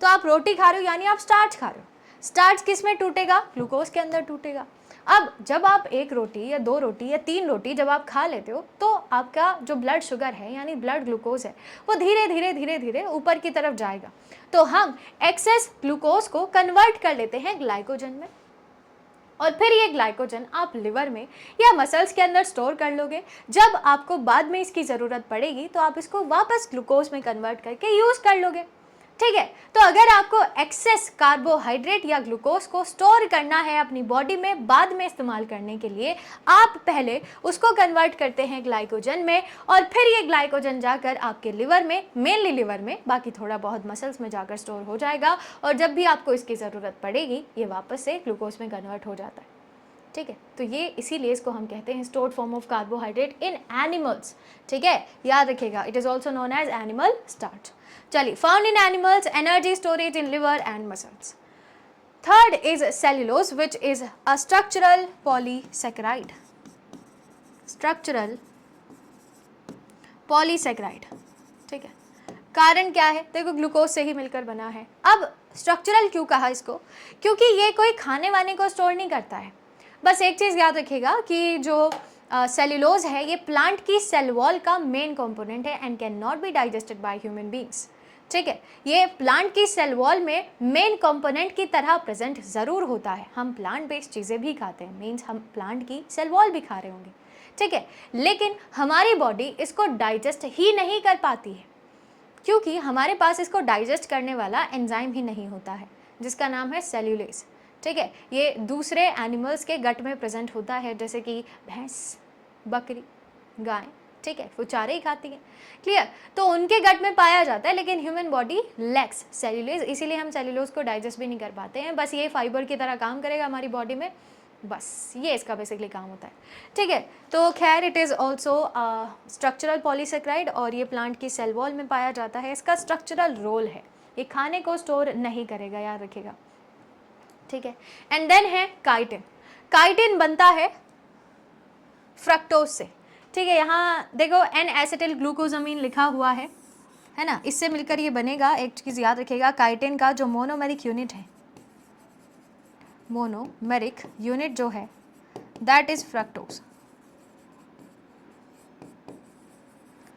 तो आप रोटी खा रहे हो यानी आप स्टार्च खा रहे हो, स्टार्च किस में टूटेगा, ग्लूकोज के अंदर टूटेगा। अब जब आप 1 रोटी या 2 रोटी या 3 रोटी जब आप खा लेते हो तो आपका जो ब्लड शुगर है यानी ब्लड ग्लूकोज है वो धीरे धीरे ऊपर की तरफ जाएगा, तो हम एक्सेस ग्लूकोज को कन्वर्ट कर लेते हैं ग्लाइकोजन में, और फिर ये ग्लाइकोजन आप लिवर में या मसल्स के अंदर स्टोर कर लोगे। जब आपको बाद में इसकी ज़रूरत पड़ेगी तो आप इसको वापस ग्लूकोज में कन्वर्ट करके यूज़ कर लोगे, ठीक है। तो अगर आपको एक्सेस कार्बोहाइड्रेट या ग्लूकोज को स्टोर करना है अपनी बॉडी में बाद में इस्तेमाल करने के लिए, आप पहले उसको कन्वर्ट करते हैं ग्लाइकोजन में, और फिर ये ग्लाइकोजन जाकर आपके लिवर में, मेनली लिवर में, बाकी थोड़ा बहुत मसल्स में जाकर स्टोर हो जाएगा, और जब भी आपको इसकी ज़रूरत पड़ेगी ये वापस से ग्लूकोज में कन्वर्ट हो जाता है, ठीक है। तो ये इसीलिए इसको हम कहते हैं stored form of carbohydrate in animals, ठीक है, याद रखिएगा, it is also known as animal starch. चलिए, found in animals, energy storage in liver and muscles. Third is cellulose which is a structural polysaccharide, structural polysaccharide, ठीक है। कारण क्या है, देखो ग्लूकोज से ही मिलकर बना है। अब स्ट्रक्चरल क्यों कहा इसको, क्योंकि ये कोई खाने वाने को स्टोर नहीं करता है। बस एक चीज़ याद रखिएगा कि जो सेल्यूलोज है ये प्लांट की सेल वॉल का मेन कंपोनेंट है and can not be digested by human beings. ठीक है, ये प्लांट की सेल वॉल में मेन कंपोनेंट की तरह प्रेजेंट ज़रूर होता है। हम प्लांट बेस्ड चीज़ें भी खाते हैं, मीन्स हम प्लांट की सेल वॉल भी खा रहे होंगे। ठीक है, लेकिन हमारी बॉडी इसको डाइजेस्ट ही नहीं कर पाती है, क्योंकि हमारे पास इसको डाइजेस्ट करने वाला एंजाइम ही नहीं होता है, जिसका नाम है सेल्यूलेज। ठीक है, ये दूसरे एनिमल्स के गट में प्रेजेंट होता है, जैसे कि भैंस, बकरी, गाय। ठीक है, वो चारे ही खाती है। क्लियर, तो उनके गट में पाया जाता है, लेकिन ह्यूमन बॉडी लैक्स सेल्यूलेज, इसीलिए हम सेल्यूलोज को डाइजेस्ट भी नहीं कर पाते हैं। बस ये फाइबर की तरह काम करेगा हमारी बॉडी में, बस ये इसका बेसिकली काम होता है। ठीक है, तो खैर it is also structural polysaccharide और ये प्लांट की सेल वॉल में पाया जाता है। इसका स्ट्रक्चरल रोल है, ये खाने को स्टोर नहीं करेगा, याद रखिएगा। ठीक है, एंड देन है काइटिन। काइटिन बनता है फ्रक्टोज से। ठीक है, यहाँ देखो एन एसिटिल ग्लूकोजामीन लिखा हुआ है ना, इससे मिलकर ये बनेगा। एक चीज़ याद रखिएगा, काइटिन का जो मोनोमेरिक यूनिट है, मोनोमेरिक यूनिट जो है दैट इज फ्रक्टोज।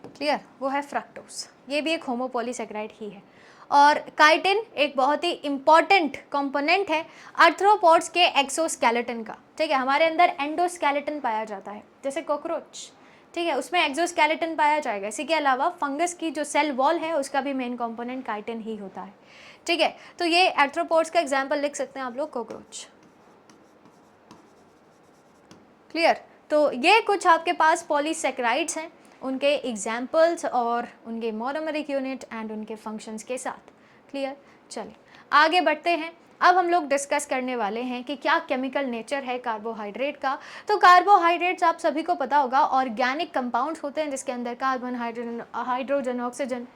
क्लियर, वो है फ्रक्टोज। ये भी एक होमोपॉलीसेक्राइड ही है। और काइटिन एक बहुत ही इंपॉर्टेंट कंपोनेंट है आर्थ्रोपोड्स के एक्सोस्केलेटन का। ठीक है, हमारे अंदर एंडोस्केलेटन पाया जाता है, जैसे कॉकरोच। ठीक है, उसमें एक्सोस्केलेटन पाया जाएगा। इसी के अलावा फंगस की जो सेल वॉल है उसका भी मेन कंपोनेंट काइटिन ही होता है। ठीक है, तो ये आर्थ्रोपोड्स का एग्जाम्पल लिख सकते हैं आप लोग, कॉकरोच। क्लियर, तो ये कुछ आपके पास पॉलीसेक्राइड्स हैं, उनके एग्जाम्पल्स और उनके मोनोमेरिक यूनिट एंड उनके फंक्शंस के साथ। क्लियर, चलिए आगे बढ़ते हैं। अब हम लोग डिस्कस करने वाले हैं कि क्या केमिकल नेचर है कार्बोहाइड्रेट का। तो कार्बोहाइड्रेट्स आप सभी को पता होगा ऑर्गेनिक कंपाउंड्स होते हैं, जिसके अंदर कार्बन, हाइड्रोजन, ऑक्सीजन,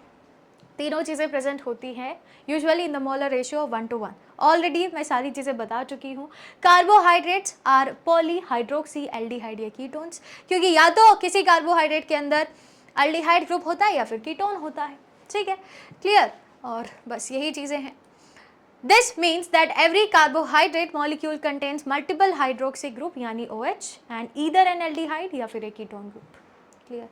तीनों चीज़ें प्रेजेंट होती हैं, usually in the molar ratio 1:1। Already मैं सारी चीज़ें बता चुकी हूँ। कार्बोहाइड्रेट्स आर पॉलीहाइड्रोक्सी एल्डिहाइड या कीटोन्स, क्योंकि या तो किसी कार्बोहाइड्रेट के अंदर एल्डिहाइड ग्रुप होता है या फिर कीटोन होता है। ठीक है, क्लियर, और बस यही चीज़ें हैं। This means that every carbohydrate molecule contains multiple hydroxy group यानी OH and either an aldehyde या फिर ए कीटोन ग्रुप। क्लियर,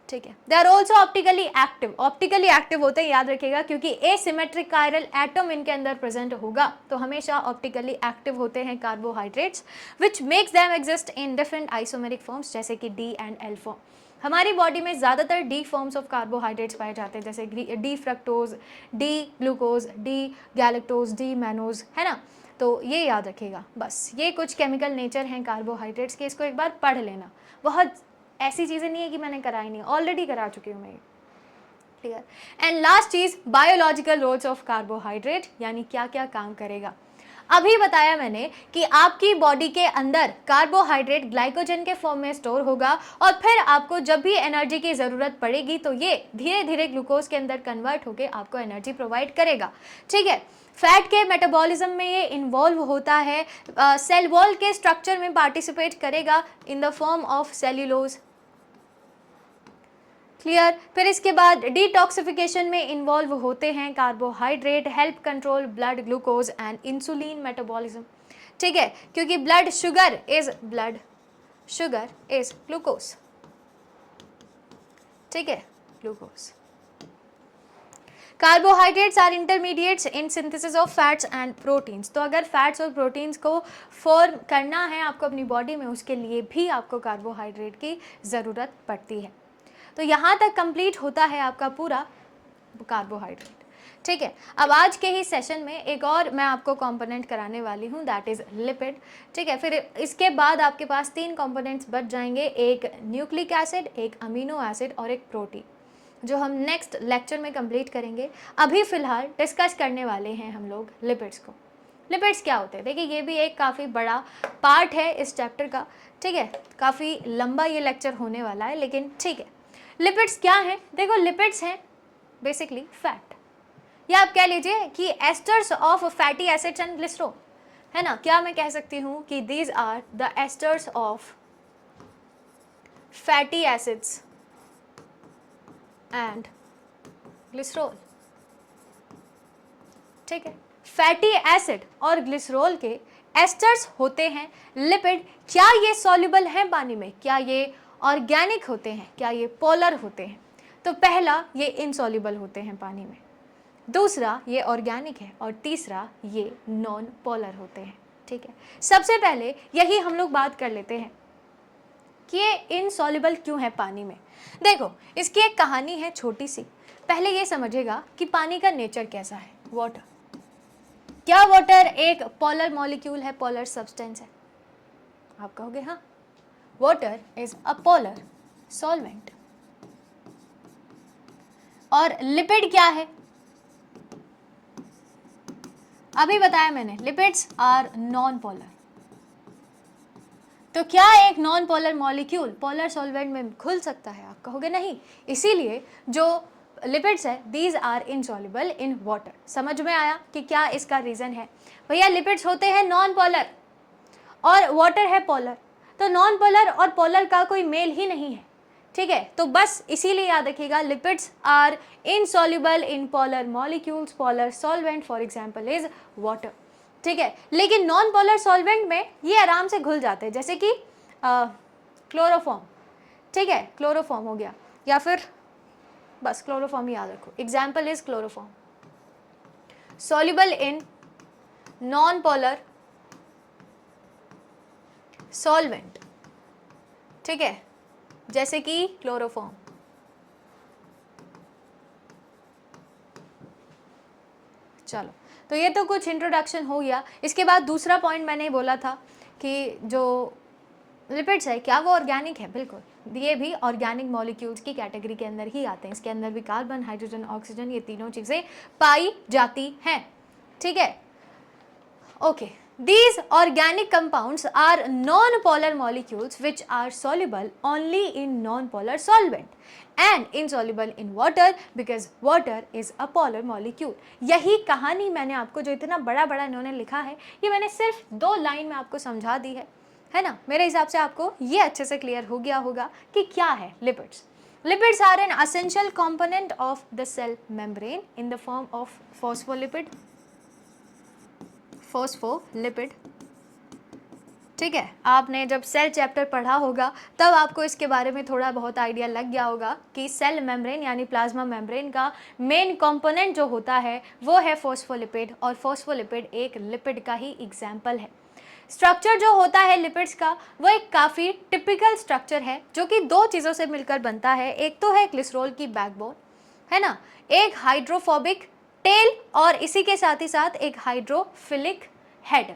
ठीक है। They are also optically active, optically active होते हैं, याद रखिएगा, क्योंकि एसिमेट्रिक कायरल एटम इनके अंदर प्रेजेंट होगा, तो हमेशा ऑप्टिकली एक्टिव होते हैं carbohydrates, which makes them exist in different isomeric forms, जैसे कि D एंड L फॉर्म। हमारी बॉडी में ज़्यादातर D फॉर्म्स ऑफ कार्बोहाइड्रेट्स पाए जाते हैं, जैसे D fructose, D glucose, D galactose, D mannose, है ना। तो ये याद रखिएगा। बस ये कुछ केमिकल नेचर हैं कार्बोहाइड्रेट्स के, इसको एक बार पढ़ लेना। बहुत ऐसी चीज़ें नहीं है कि मैंने कराई नहीं, ऑलरेडी करा चुकी हूँ मैं। क्लियर, एंड लास्ट चीज़ बायोलॉजिकल रोल्स ऑफ कार्बोहाइड्रेट, यानी क्या क्या काम करेगा। अभी बताया मैंने कि आपकी बॉडी के अंदर कार्बोहाइड्रेट ग्लाइकोजन के फॉर्म में स्टोर होगा और फिर आपको जब भी एनर्जी की ज़रूरत पड़ेगी तो ये धीरे धीरे ग्लूकोज के अंदर कन्वर्ट होकर आपको एनर्जी प्रोवाइड करेगा। ठीक है, फैट के मेटाबॉलिज्म में ये इन्वॉल्व होता है, सेल वॉल के स्ट्रक्चर में पार्टिसिपेट करेगा in the form of cellulose. Clear, फिर इसके बाद डिटॉक्सिफिकेशन में इन्वॉल्व होते हैं carbohydrate, help control blood glucose and insulin metabolism. ठीक है, क्योंकि ब्लड शुगर इज ग्लूकोज। ठीक है, glucose. Carbohydrates are intermediates in synthesis of fats and proteins. तो अगर फैट्स और प्रोटीन्स को फॉर्म करना है आपको अपनी बॉडी में, उसके लिए भी आपको कार्बोहाइड्रेट की ज़रूरत पड़ती है। तो यहाँ तक कंप्लीट होता है आपका पूरा कार्बोहाइड्रेट। ठीक है, अब आज के ही सेशन में एक और मैं आपको कंपोनेंट कराने वाली हूँ, दैट इज़ लिपिड। ठीक है, फिर इसके बाद आपके पास 3 कंपोनेंट्स बच जाएंगे, एक न्यूक्लिक एसिड, एक अमीनो एसिड और एक प्रोटीन, जो हम नेक्स्ट लेक्चर में कंप्लीट करेंगे। अभी फ़िलहाल डिस्कस करने वाले हैं हम लोग लिपिड्स को। लिपिड्स क्या होते हैं, देखिए ये भी एक काफ़ी बड़ा पार्ट है इस चैप्टर का। ठीक है, काफ़ी लंबा ये लेक्चर होने वाला है, लेकिन ठीक है। लिपिड्स क्या हैं, देखो लिपिड्स हैं बेसिकली फैट, या आप कह लीजिए कि esters of fatty acids and glycerol, है ना। क्या मैं कह सकती हूँ कि these are the esters of fatty acids and glycerol, ठीक है। फैटी एसिड और ग्लिसरॉल के एस्टर्स होते हैं लिपिड। क्या ये सॉल्युबल हैं पानी में, क्या ये ऑर्गेनिक होते हैं, क्या ये पोलर होते हैं? तो पहला, ये इनसॉल्युबल होते हैं पानी में, दूसरा ये ऑर्गेनिक है, और तीसरा ये नॉन पोलर होते हैं, ठीक है। सबसे पहले यही हम लोग बात कर लेते हैं कि ये इनसॉल्युबल क्यों है पानी में। देखो, इसकी एक कहानी है छोटी सी। पहले ये समझेगा कि पानी का नेचर कैसा है। वाटर, क्या वाटर एक पोलर मॉलिक्यूल है, पोलर सब्सटेंस है? आप कहोगे हाँ, water is a polar solvent. और लिपिड क्या है? अभी बताया मैंने, लिपिड्स आर नॉन पोलर। तो क्या एक non polar molecule polar solvent में घुल सकता है? आप कहोगे नहीं। इसीलिए जो लिपिड्स है, these are insoluble in water. समझ में आया कि क्या इसका रीजन है? भैया लिपिड्स होते हैं नॉन पोलर और वाटर है पोलर, तो नॉन पोलर और पोलर का कोई मेल ही नहीं है, ठीक है। तो बस इसीलिए याद रखिएगा, lipids are insoluble in polar molecules, polar solvent for example is water, ठीक है। लेकिन नॉन पोलर सॉल्वेंट में ये आराम से घुल जाते हैं, जैसे कि क्लोरोफॉर्म, ठीक है, क्लोरोफॉर्म हो गया, या फिर बस क्लोरोफॉर्म ही याद रखो, example is chloroform, soluble in non polar solvent, ठीक है, जैसे कि क्लोरोफॉर्म। चलो, तो ये तो कुछ इंट्रोडक्शन हो गया। इसके बाद दूसरा पॉइंट मैंने बोला था कि जो लिपिड्स है, क्या वो ऑर्गेनिक है? बिल्कुल, ये भी ऑर्गेनिक मॉलिक्यूल्स की कैटेगरी के अंदर ही आते हैं। इसके अंदर भी कार्बन, हाइड्रोजन, ऑक्सीजन, ये तीनों चीज़ें पाई जाती हैं, ठीक है। Okay, these organic compounds are non-polar molecules which are soluble only in non-polar solvent and insoluble in water because water is a polar molecule। यही कहानी मैंने आपको, जो इतना बड़ा बड़ा इन्होंने लिखा है, ये मैंने सिर्फ 2 लाइन में आपको समझा दी है ना। मेरे हिसाब से आपको ये अच्छे से क्लियर हो गया होगा कि क्या है lipids. Lipids are an essential component of the cell membrane in the form of phospholipid, phospholipid, ठीक है। आपने जब सेल चैप्टर पढ़ा होगा तब आपको इसके बारे में थोड़ा बहुत आइडिया लग गया होगा कि सेल मेम्ब्रेन यानी प्लाज्मा मेम्ब्रेन का मेन कंपोनेंट जो होता है वो है फॉस्फोलिपिड, और फॉस्फोलिपिड एक लिपिड का ही एग्जाम्पल है। स्ट्रक्चर जो होता है लिपिड्स का वो एक काफ़ी टिपिकल स्ट्रक्चर है जो कि 2 चीज़ों से मिलकर बनता है। एक तो है ग्लिसरॉल की बैकबोन, है ना, एक हाइड्रोफोबिक टेल, और इसी के साथ ही साथ एक हाइड्रोफिलिक हेड,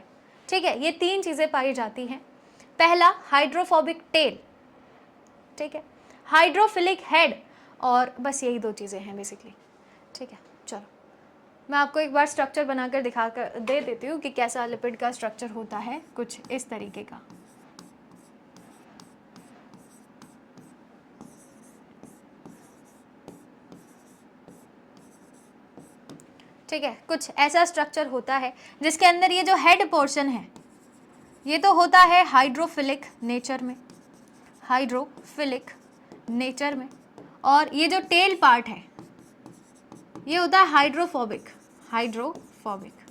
ठीक है। ये 3 चीज़ें पाई जाती हैं। पहला हाइड्रोफोबिक टेल, ठीक है, हाइड्रोफिलिक हेड, और बस यही 2 चीज़ें हैं बेसिकली, ठीक है। चलो, मैं आपको एक बार स्ट्रक्चर बनाकर दिखाकर दे देती हूँ कि कैसा लिपिड का स्ट्रक्चर होता है, कुछ इस तरीके का। ठीक है, कुछ ऐसा स्ट्रक्चर होता है जिसके अंदर ये जो हेड पोर्शन है ये तो होता है हाइड्रोफिलिक नेचर में, हाइड्रोफिलिक नेचर में, और ये जो टेल पार्ट है ये होता है हाइड्रोफोबिक, हाइड्रोफोबिक।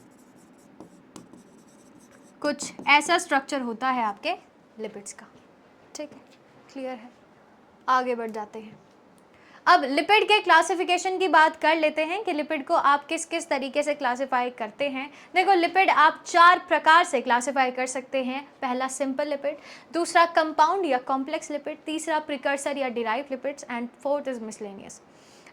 कुछ ऐसा स्ट्रक्चर होता है आपके लिपिड्स का, ठीक है, क्लियर है। आगे बढ़ जाते हैं। अब लिपिड के क्लासिफिकेशन की बात कर लेते हैं कि लिपिड को आप किस किस तरीके से क्लासिफाई करते हैं। देखो, लिपिड आप 4 प्रकार से क्लासिफाई कर सकते हैं। पहला सिंपल लिपिड, दूसरा कंपाउंड या कॉम्प्लेक्स लिपिड, तीसरा प्रिकर्सर या derived lipids, and 4th is miscellaneous.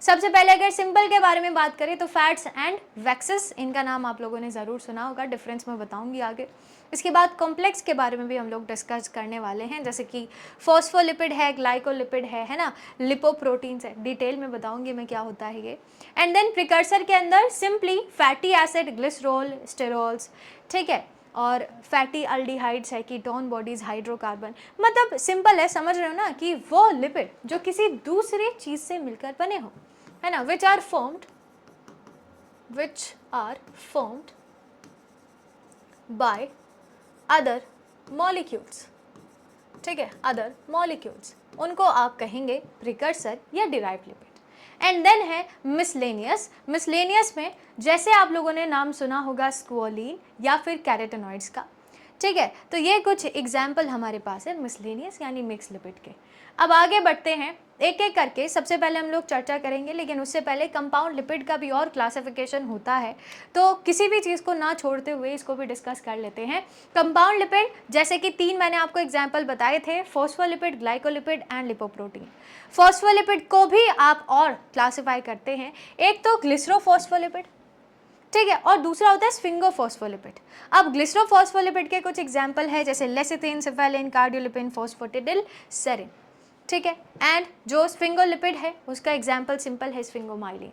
सबसे पहले अगर सिंपल के बारे में बात करें तो फैट्स एंड वैक्सेस, इनका नाम आप लोगों ने ज़रूर सुना होगा, डिफरेंस मैं बताऊंगी आगे। इसके बाद कॉम्प्लेक्स के बारे में भी हम लोग डिस्कस करने वाले हैं, जैसे कि फॉस्फोलिपिड है, ग्लाइकोलिपिड है ना, लिपोप्रोटीन्स है, डिटेल में बताऊंगी मैं क्या होता है ये। एंड देन प्रिकर्सर के अंदर simply fatty acid, glycerol, sterols, ठीक है, और फैटी अल्डिहाइड्स है, कीटोन बॉडीज, हाइड्रोकार्बन। मतलब सिंपल है, समझ रहे हो ना, कि वो लिपिड जो किसी दूसरी चीज से मिलकर बने हो, है ना, which are formed by other molecules, ठीक है, अदर मॉलिक्यूल्स, उनको आप कहेंगे प्रिकर्सर या डिराइव्ड लिपिड। एंड देन है मिसलेनियस। मिसलेनियस में जैसे आप लोगों ने नाम सुना होगा स्क्वोलिन या फिर कैरोटेनॉइड्स का, ठीक है। तो ये कुछ एग्जाम्पल हमारे पास है मिसलेनियस यानी मिक्स लिपिड के। अब आगे बढ़ते हैं एक एक करके। सबसे पहले हम लोग चर्चा करेंगे, लेकिन उससे पहले कंपाउंड लिपिड का भी और क्लासिफिकेशन होता है, तो किसी भी चीज़ को ना छोड़ते हुए इसको भी डिस्कस कर लेते हैं। कंपाउंड लिपिड जैसे कि 3 मैंने आपको एग्जाम्पल बताए थे, phospholipid, glycolipid and lipoprotein. Phospholipid को भी आप और क्लासीफाई करते हैं, एक तो ग्लिसरोफॉस्फोलिपिड, ठीक है, और दूसरा होता है स्फिंगोफॉस्फोलिपिड। अब ग्लिसरोफॉस्फोलिपिड के कुछ एग्जाम्पल है जैसे lecithin, cephalin, cardiolipin, phosphatidyl, serine, ठीक है। एंड जो स्फिंगोलिपिड है उसका एग्जाम्पल सिंपल है स्फिंगोमाइलिन,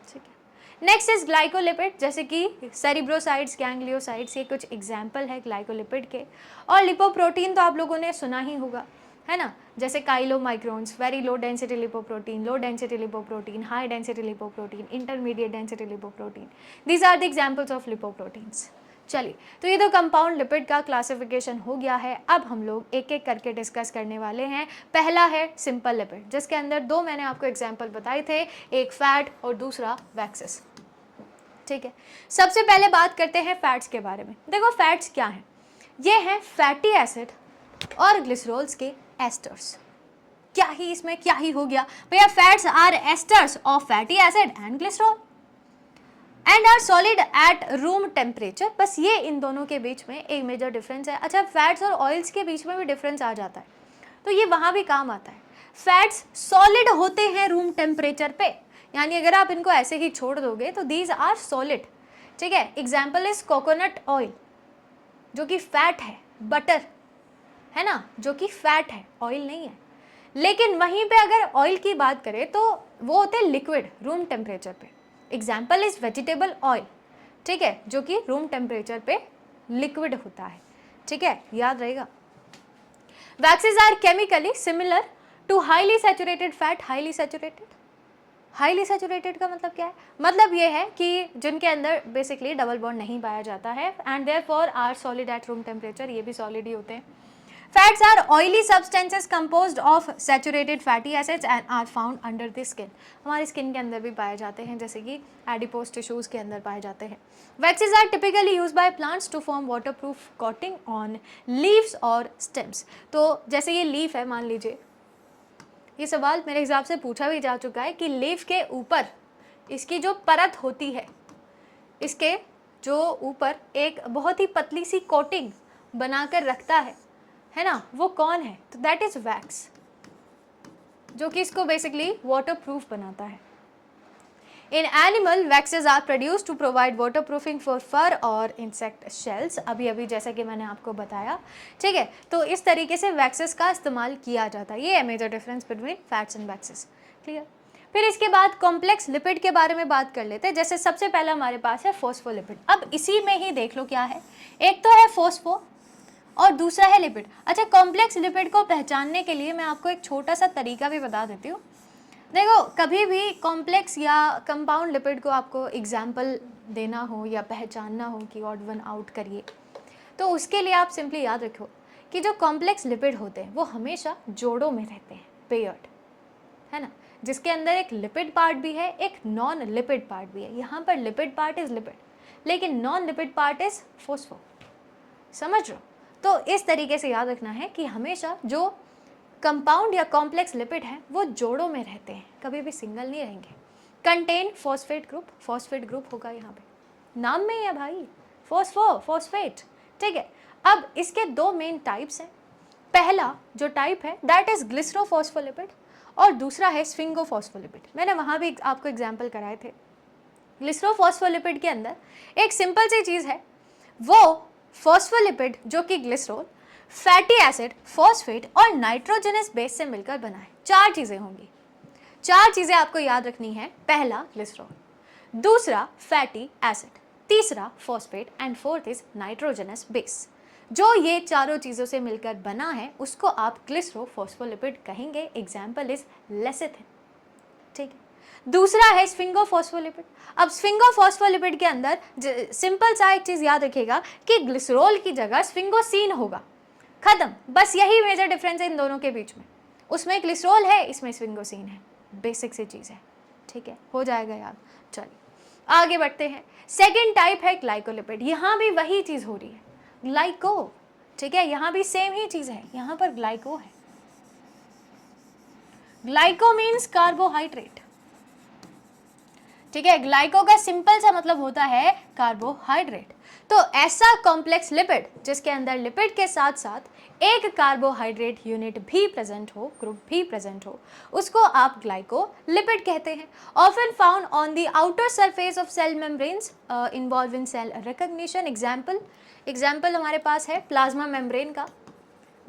ठीक है। नेक्स्ट इज ग्लाइकोलिपिड जैसे कि सेरिब्रोसाइड्स, गैंग्लियोसाइड्स, ये कुछ एग्जाम्पल है ग्लाइकोलिपिड के। और लिपोप्रोटीन तो आप लोगों ने सुना ही होगा, है ना, जैसे chylomicrons, very low density lipoprotein, low density lipoprotein, high density lipoprotein, intermediate density lipoprotein, these are the examples of lipoproteins. चलिए, तो ये तो कंपाउंड लिपिड का क्लासिफिकेशन हो गया है। अब हम लोग एक एक करके डिस्कस करने वाले हैं। पहला है सिंपल लिपिड, जिसके अंदर 2 मैंने आपको एग्जाम्पल बताए थे, एक फैट और दूसरा वैक्सेस, ठीक है। सबसे पहले बात करते हैं फैट्स के बारे में। देखो फैट्स क्या हैं, ये हैं फैटी एसिड और ग्लिसरॉल्स के एस्टर्स। क्या ही हो गया भैया, fats are esters of fatty acid and glycerol and are solid at room temperature. बस ये इन दोनों के बीच में एक मेजर डिफरेंस है। अच्छा, फैट्स और ऑयल्स के बीच में भी डिफरेंस आ जाता है, तो ये वहाँ भी काम आता है। फैट्स सॉलिड होते हैं रूम टेम्परेचर पे, यानी अगर आप इनको ऐसे ही छोड़ दोगे तो दीज आर सॉलिड, ठीक है। एग्जाम्पल इज कोकोनट ऑयल जो कि फैट है, बटर है ना, जो कि फैट है, ऑयल नहीं है। लेकिन वहीं पे अगर ऑयल की बात करें तो वो होते हैं लिक्विड रूम टेम्परेचर पे। एग्जाम्पल इज वेजिटेबल ऑयल, ठीक है, जो कि रूम टेम्परेचर पे लिक्विड होता है, ठीक है, याद रहेगा। Waxes are chemically similar to highly saturated fat. Highly saturated का मतलब क्या है, मतलब ये है कि जिनके अंदर बेसिकली डबल बॉन्ड नहीं पाया जाता है and therefore are solid at room temperature, ये भी सॉलिड ही होते हैं। Fats are oily substances composed of saturated fatty acids and are found under the skin. हमारी स्किन के अंदर भी पाए जाते हैं, जैसे कि एडिपोज टिश्यूज के अंदर पाए जाते हैं। Waxes are typically used by plants to form waterproof coating on leaves और स्टेम्स। तो जैसे ये लीफ है, मान लीजिए, ये सवाल मेरे हिसाब से पूछा भी जा चुका है कि लीफ के ऊपर इसकी जो परत होती है, इसके जो ऊपर एक बहुत ही पतली सी कोटिंग बनाकर रखता है ना, वो कौन है, तो दैट इज वैक्स, जो कि इसको बेसिकली वाटरप्रूफ बनाता है। In animal waxes are produced to provide waterproofing for fur और इंसेक्ट शेल्स। अभी जैसा कि मैंने आपको बताया, ठीक है। तो इस तरीके से वैक्सेस का इस्तेमाल किया जाता है। ये है major difference between fats and waxes, clear. फिर इसके बाद कॉम्प्लेक्स लिपिड के बारे में बात कर लेते हैं। जैसे सबसे पहला हमारे पास है फॉस्फोलिपिड। अब इसी में ही देख लो क्या है, एक तो है फॉस्फो और दूसरा है लिपिड। अच्छा, कॉम्प्लेक्स लिपिड को पहचानने के लिए मैं आपको एक छोटा सा तरीका भी बता देती हूँ। देखो, कभी भी कॉम्प्लेक्स या कंपाउंड लिपिड को आपको एग्जाम्पल देना हो या पहचानना हो कि ऑड वन आउट करिए, तो उसके लिए आप सिंपली याद रखो कि जो कॉम्प्लेक्स लिपिड होते हैं वो हमेशा जोड़ों में रहते हैं, पेयर्ड, है ना, जिसके अंदर एक लिपिड पार्ट भी है, एक नॉन लिपिड पार्ट भी है। यहाँ पर लिपिड पार्ट इज लिपिड, लेकिन non lipid part is phospho, समझ रहे हो। तो इस तरीके से याद रखना है कि हमेशा जो कंपाउंड या कॉम्प्लेक्स लिपिड हैं वो जोड़ों में रहते हैं, कभी भी सिंगल नहीं रहेंगे। Contain phosphate group, phosphate group होगा यहाँ पे, नाम में ही है भाई, फॉस्फेट, ठीक है। अब इसके 2 मेन टाइप्स हैं। पहला जो टाइप है दैट इज ग्लिसरोफॉस्फोलिपिड और दूसरा है स्फिंगोफॉस्फोलिपिड। मैंने वहाँ भी आपको एग्जाम्पल कराए थे। ग्लिसरोफॉस्फोलिपिड के अंदर एक सिंपल सी चीज़ है, वो फॉस्फोलिपिड जो कि ग्लिसरॉल, फैटी एसिड, फॉस्फेट और नाइट्रोजनस बेस से मिलकर बना है। 4 चीज़ें होंगी, 4 चीज़ें आपको याद रखनी है। पहला ग्लिसरॉल, दूसरा फैटी एसिड, तीसरा phosphate and fourth is nitrogenous base. जो ये चारों चीज़ों से मिलकर बना है उसको आप ग्लिसरोफॉस्फोलिपिड कहेंगे। एग्जाम्पल इज लेसिथिन, ठीक है। दूसरा है स्फिंगोफॉस्फोलिपिड। अब स्फिंगोफॉस्फोलिपिड के अंदर सिंपल सा एक चीज़ याद रखिएगा कि ग्लिसरॉल की जगह स्फिंगोसिन होगा, खत्म। बस यही मेजर डिफरेंस है इन दोनों के बीच में। उसमें ग्लिसरॉल है, इसमें स्फिंगोसिन है, बेसिक सी चीज़ है, ठीक है, हो जाएगा याद। चलिए आगे बढ़ते हैं। सेकेंड टाइप है ग्लाइकोलिपिड। यहाँ भी वही चीज़ हो रही है, ग्लाइको, ठीक है, यहाँ भी सेम ही चीज़ है, यहाँ पर ग्लाइको है। ग्लाइको मीन्स कार्बोहाइड्रेट, ठीक है, ग्लाइको का सिंपल सा मतलब होता है कार्बोहाइड्रेट। तो ऐसा कॉम्प्लेक्स लिपिड जिसके अंदर लिपिड के साथ साथ एक कार्बोहाइड्रेट यूनिट भी प्रेजेंट हो, ग्रुप भी प्रेजेंट हो, उसको आप ग्लाइकोलिपिड कहते हैं। Often found on the outer surface of cell membranes, involve in cell recognition. Example हमारे पास है प्लाज्मा मेम्ब्रेन का,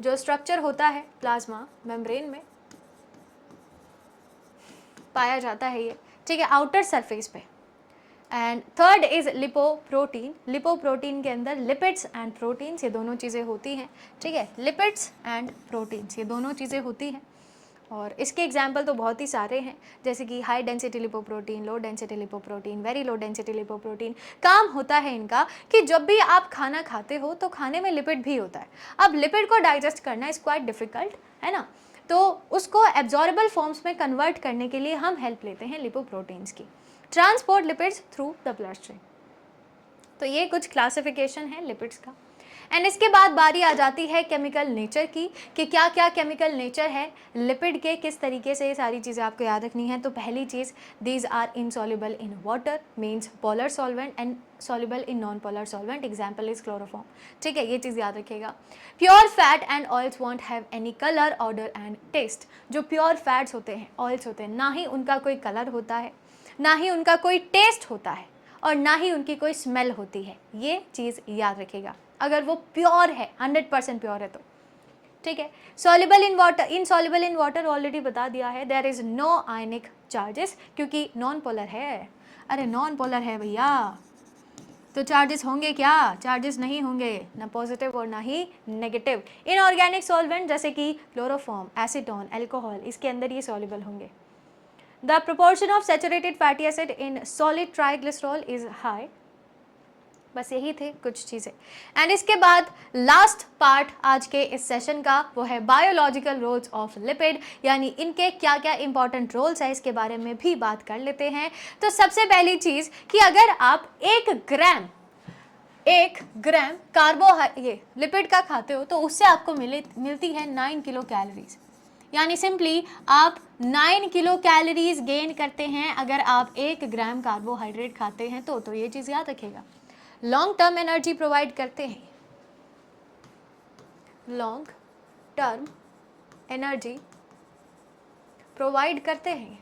जो स्ट्रक्चर होता है प्लाज्मा मेम्ब्रेन में पाया जाता है ये, ठीक है, आउटर सरफेस पे। And third is lipoprotein. Lipoprotein के अंदर लिपिड्स एंड प्रोटीन्स, ये दोनों चीज़ें होती हैं, ठीक है, लिपिड्स एंड प्रोटीन्स ये दोनों चीज़ें होती हैं। और इसके एग्जाम्पल तो बहुत ही सारे हैं, जैसे कि high density lipoprotein, low density lipoprotein, very low density lipoprotein. काम होता है इनका कि जब भी आप खाना खाते हो तो खाने में लिपिड भी होता है। अब लिपिड को डाइजेस्ट करना इज़ क्वाइट डिफ़िकल्ट, है ना, तो उसको एब्जॉर्बेबल फॉर्म्स में कन्वर्ट करने के लिए हम हेल्प लेते हैं लिपोप्रोटीन्स की। Transport lipids through the blood stream. तो ये कुछ क्लासिफिकेशन है लिपिड्स का। एंड इसके बाद बारी आ जाती है केमिकल नेचर की, कि क्या क्या केमिकल नेचर है लिपिड के, किस तरीके से ये सारी चीज़ें आपको याद रखनी है। तो पहली चीज़, these are insoluble in water, means polar solvent, and soluble in non polar solvent, example is chloroform, ठीक है, ये चीज़ याद रखिएगा। Pure fat and oils won't have any colour, odour and taste. जो प्योर फैट्स होते हैं, ऑयल्स होते हैं, ना ही उनका कोई कलर होता है, ना ही उनका कोई टेस्ट होता है, और ना ही उनकी कोई स्मेल होती है। ये चीज़ याद रखिएगा अगर वो प्योर है, 100% प्योर है तो, ठीक है। Soluble in water, insoluble in water already बता दिया है, there is no ionic charges, क्योंकि नॉन पोलर है। अरे नॉन पोलर है भैया, तो चार्जेस होंगे क्या? चार्जेस नहीं होंगे, ना पॉजिटिव और ना ही नेगेटिव। इनऑर्गेनिक सॉल्वेंट जैसे कि क्लोरोफॉर्म, एसीटोन, अल्कोहल, इसके अंदर ये सॉल्युबल होंगे। The proportion of saturated fatty acid in solid triglycerol is high. बस यही थे कुछ चीज़ें। एंड इसके बाद लास्ट पार्ट आज के इस सेशन का वो है बायोलॉजिकल रोल्स ऑफ लिपिड, यानी इनके क्या क्या इंपॉर्टेंट रोल्स है, इसके बारे में भी बात कर लेते हैं। तो सबसे पहली चीज़ कि अगर आप एक ग्राम ये लिपिड का खाते हो तो उससे आपको मिलती है 9 किलो कैलोरीज, यानी सिंपली आप 9 किलो कैलोरीज गेन करते हैं अगर आप 1 ग्राम कार्बोहाइड्रेट खाते हैं तो ये चीज़ याद रखिएगा। लॉन्ग टर्म एनर्जी प्रोवाइड करते हैं, लॉन्ग टर्म एनर्जी प्रोवाइड करते हैं,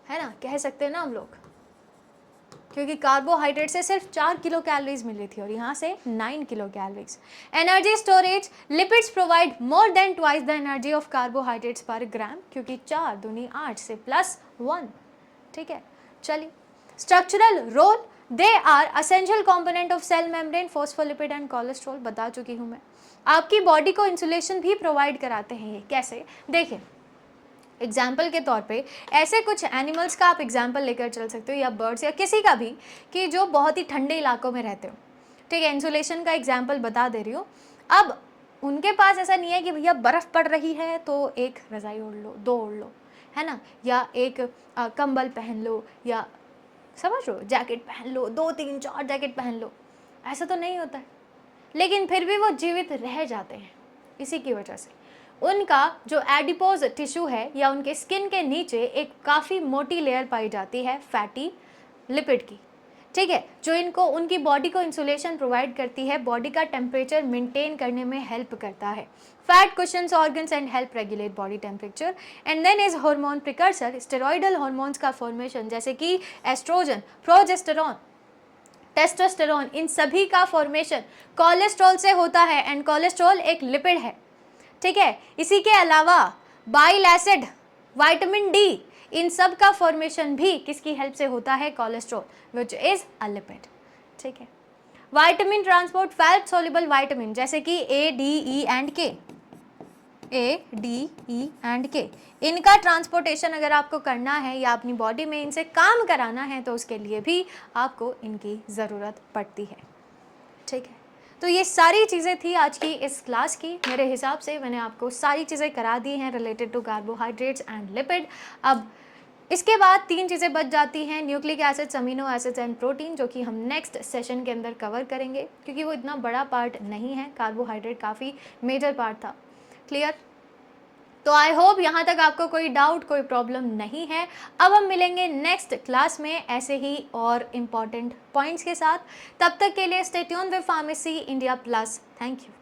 है ना, कह सकते हैं ना हम लोग, क्योंकि कार्बोहाइड्रेट से सिर्फ 4 किलो कैलोरीज मिली थी और यहाँ से 9 kilo calories. Energy storage, lipids provide more than twice the energy of carbohydrates पर ग्राम, क्योंकि 4 दूनी 8 से +1, ठीक है। चलिए, structural role, they are essential component of cell membrane, phospholipid and cholesterol, बता चुकी हूँ मैं। आपकी बॉडी को इंसुलेशन भी प्रोवाइड कराते हैं ये, कैसे? देखिए, एग्जाम्पल के तौर पे ऐसे कुछ एनिमल्स का आप एग्जाम्पल लेकर चल सकते हो, या बर्ड्स या किसी का भी, कि जो बहुत ही ठंडे इलाकों में रहते हो, ठीक है, इंसुलेशन का एग्जाम्पल बता दे रही हूँ। अब उनके पास ऐसा नहीं है कि भैया बर्फ़ पड़ रही है तो एक रज़ाई ओढ़ लो, 2 ओढ़ लो, है ना, या एक कंबल पहन लो, या समझ लो जैकेट पहन लो, 2 3 4 जैकेट पहन लो, ऐसा तो नहीं होता है। लेकिन फिर भी वो जीवित रह जाते हैं, इसी की वजह से उनका जो एडिपोज टिश्यू है या उनके स्किन के नीचे एक काफ़ी मोटी लेयर पाई जाती है फैटी लिपिड की, ठीक है, जो इनको उनकी बॉडी को इंसुलेशन प्रोवाइड करती है, बॉडी का टेम्परेचर मेंटेन करने में हेल्प करता है। Fat cushions organs and help regulate body temperature. And then is hormone precursor, steroidal hormones का फॉर्मेशन, जैसे कि एस्ट्रोजन, प्रोजेस्टेरॉन, टेस्टोस्टेरोन, इन सभी का फॉर्मेशन कोलेस्ट्रॉल से होता है, एंड कोलेस्ट्रॉल एक लिपिड है, ठीक है। इसी के अलावा बाइल एसिड, विटामिन डी, इन सब का फॉर्मेशन भी किसकी हेल्प से होता है? Cholesterol, which is a lipid, ठीक है। Vitamin transport, fat soluble vitamin जैसे कि ए, डी, ई एंड के, ए, डी, ई एंड के, इनका ट्रांसपोर्टेशन अगर आपको करना है या अपनी बॉडी में इनसे काम कराना है तो उसके लिए भी आपको इनकी ज़रूरत पड़ती है, ठीक है। तो ये सारी चीज़ें थी आज की इस क्लास की। मेरे हिसाब से मैंने आपको सारी चीज़ें करा दी हैं related to carbohydrates and lipid. अब इसके बाद 3 चीज़ें बच जाती हैं, nucleic acids, amino acids and protein, जो कि हम नेक्स्ट सेशन के अंदर कवर करेंगे क्योंकि वो इतना बड़ा पार्ट नहीं है, कार्बोहाइड्रेट काफ़ी मेजर पार्ट था। क्लियर? तो आई होप यहाँ तक आपको कोई डाउट, कोई प्रॉब्लम नहीं है। अब हम मिलेंगे नेक्स्ट क्लास में ऐसे ही और इम्पॉर्टेंट पॉइंट्स के साथ। तब तक के लिए stay tuned with pharmacy India plus. Thank you.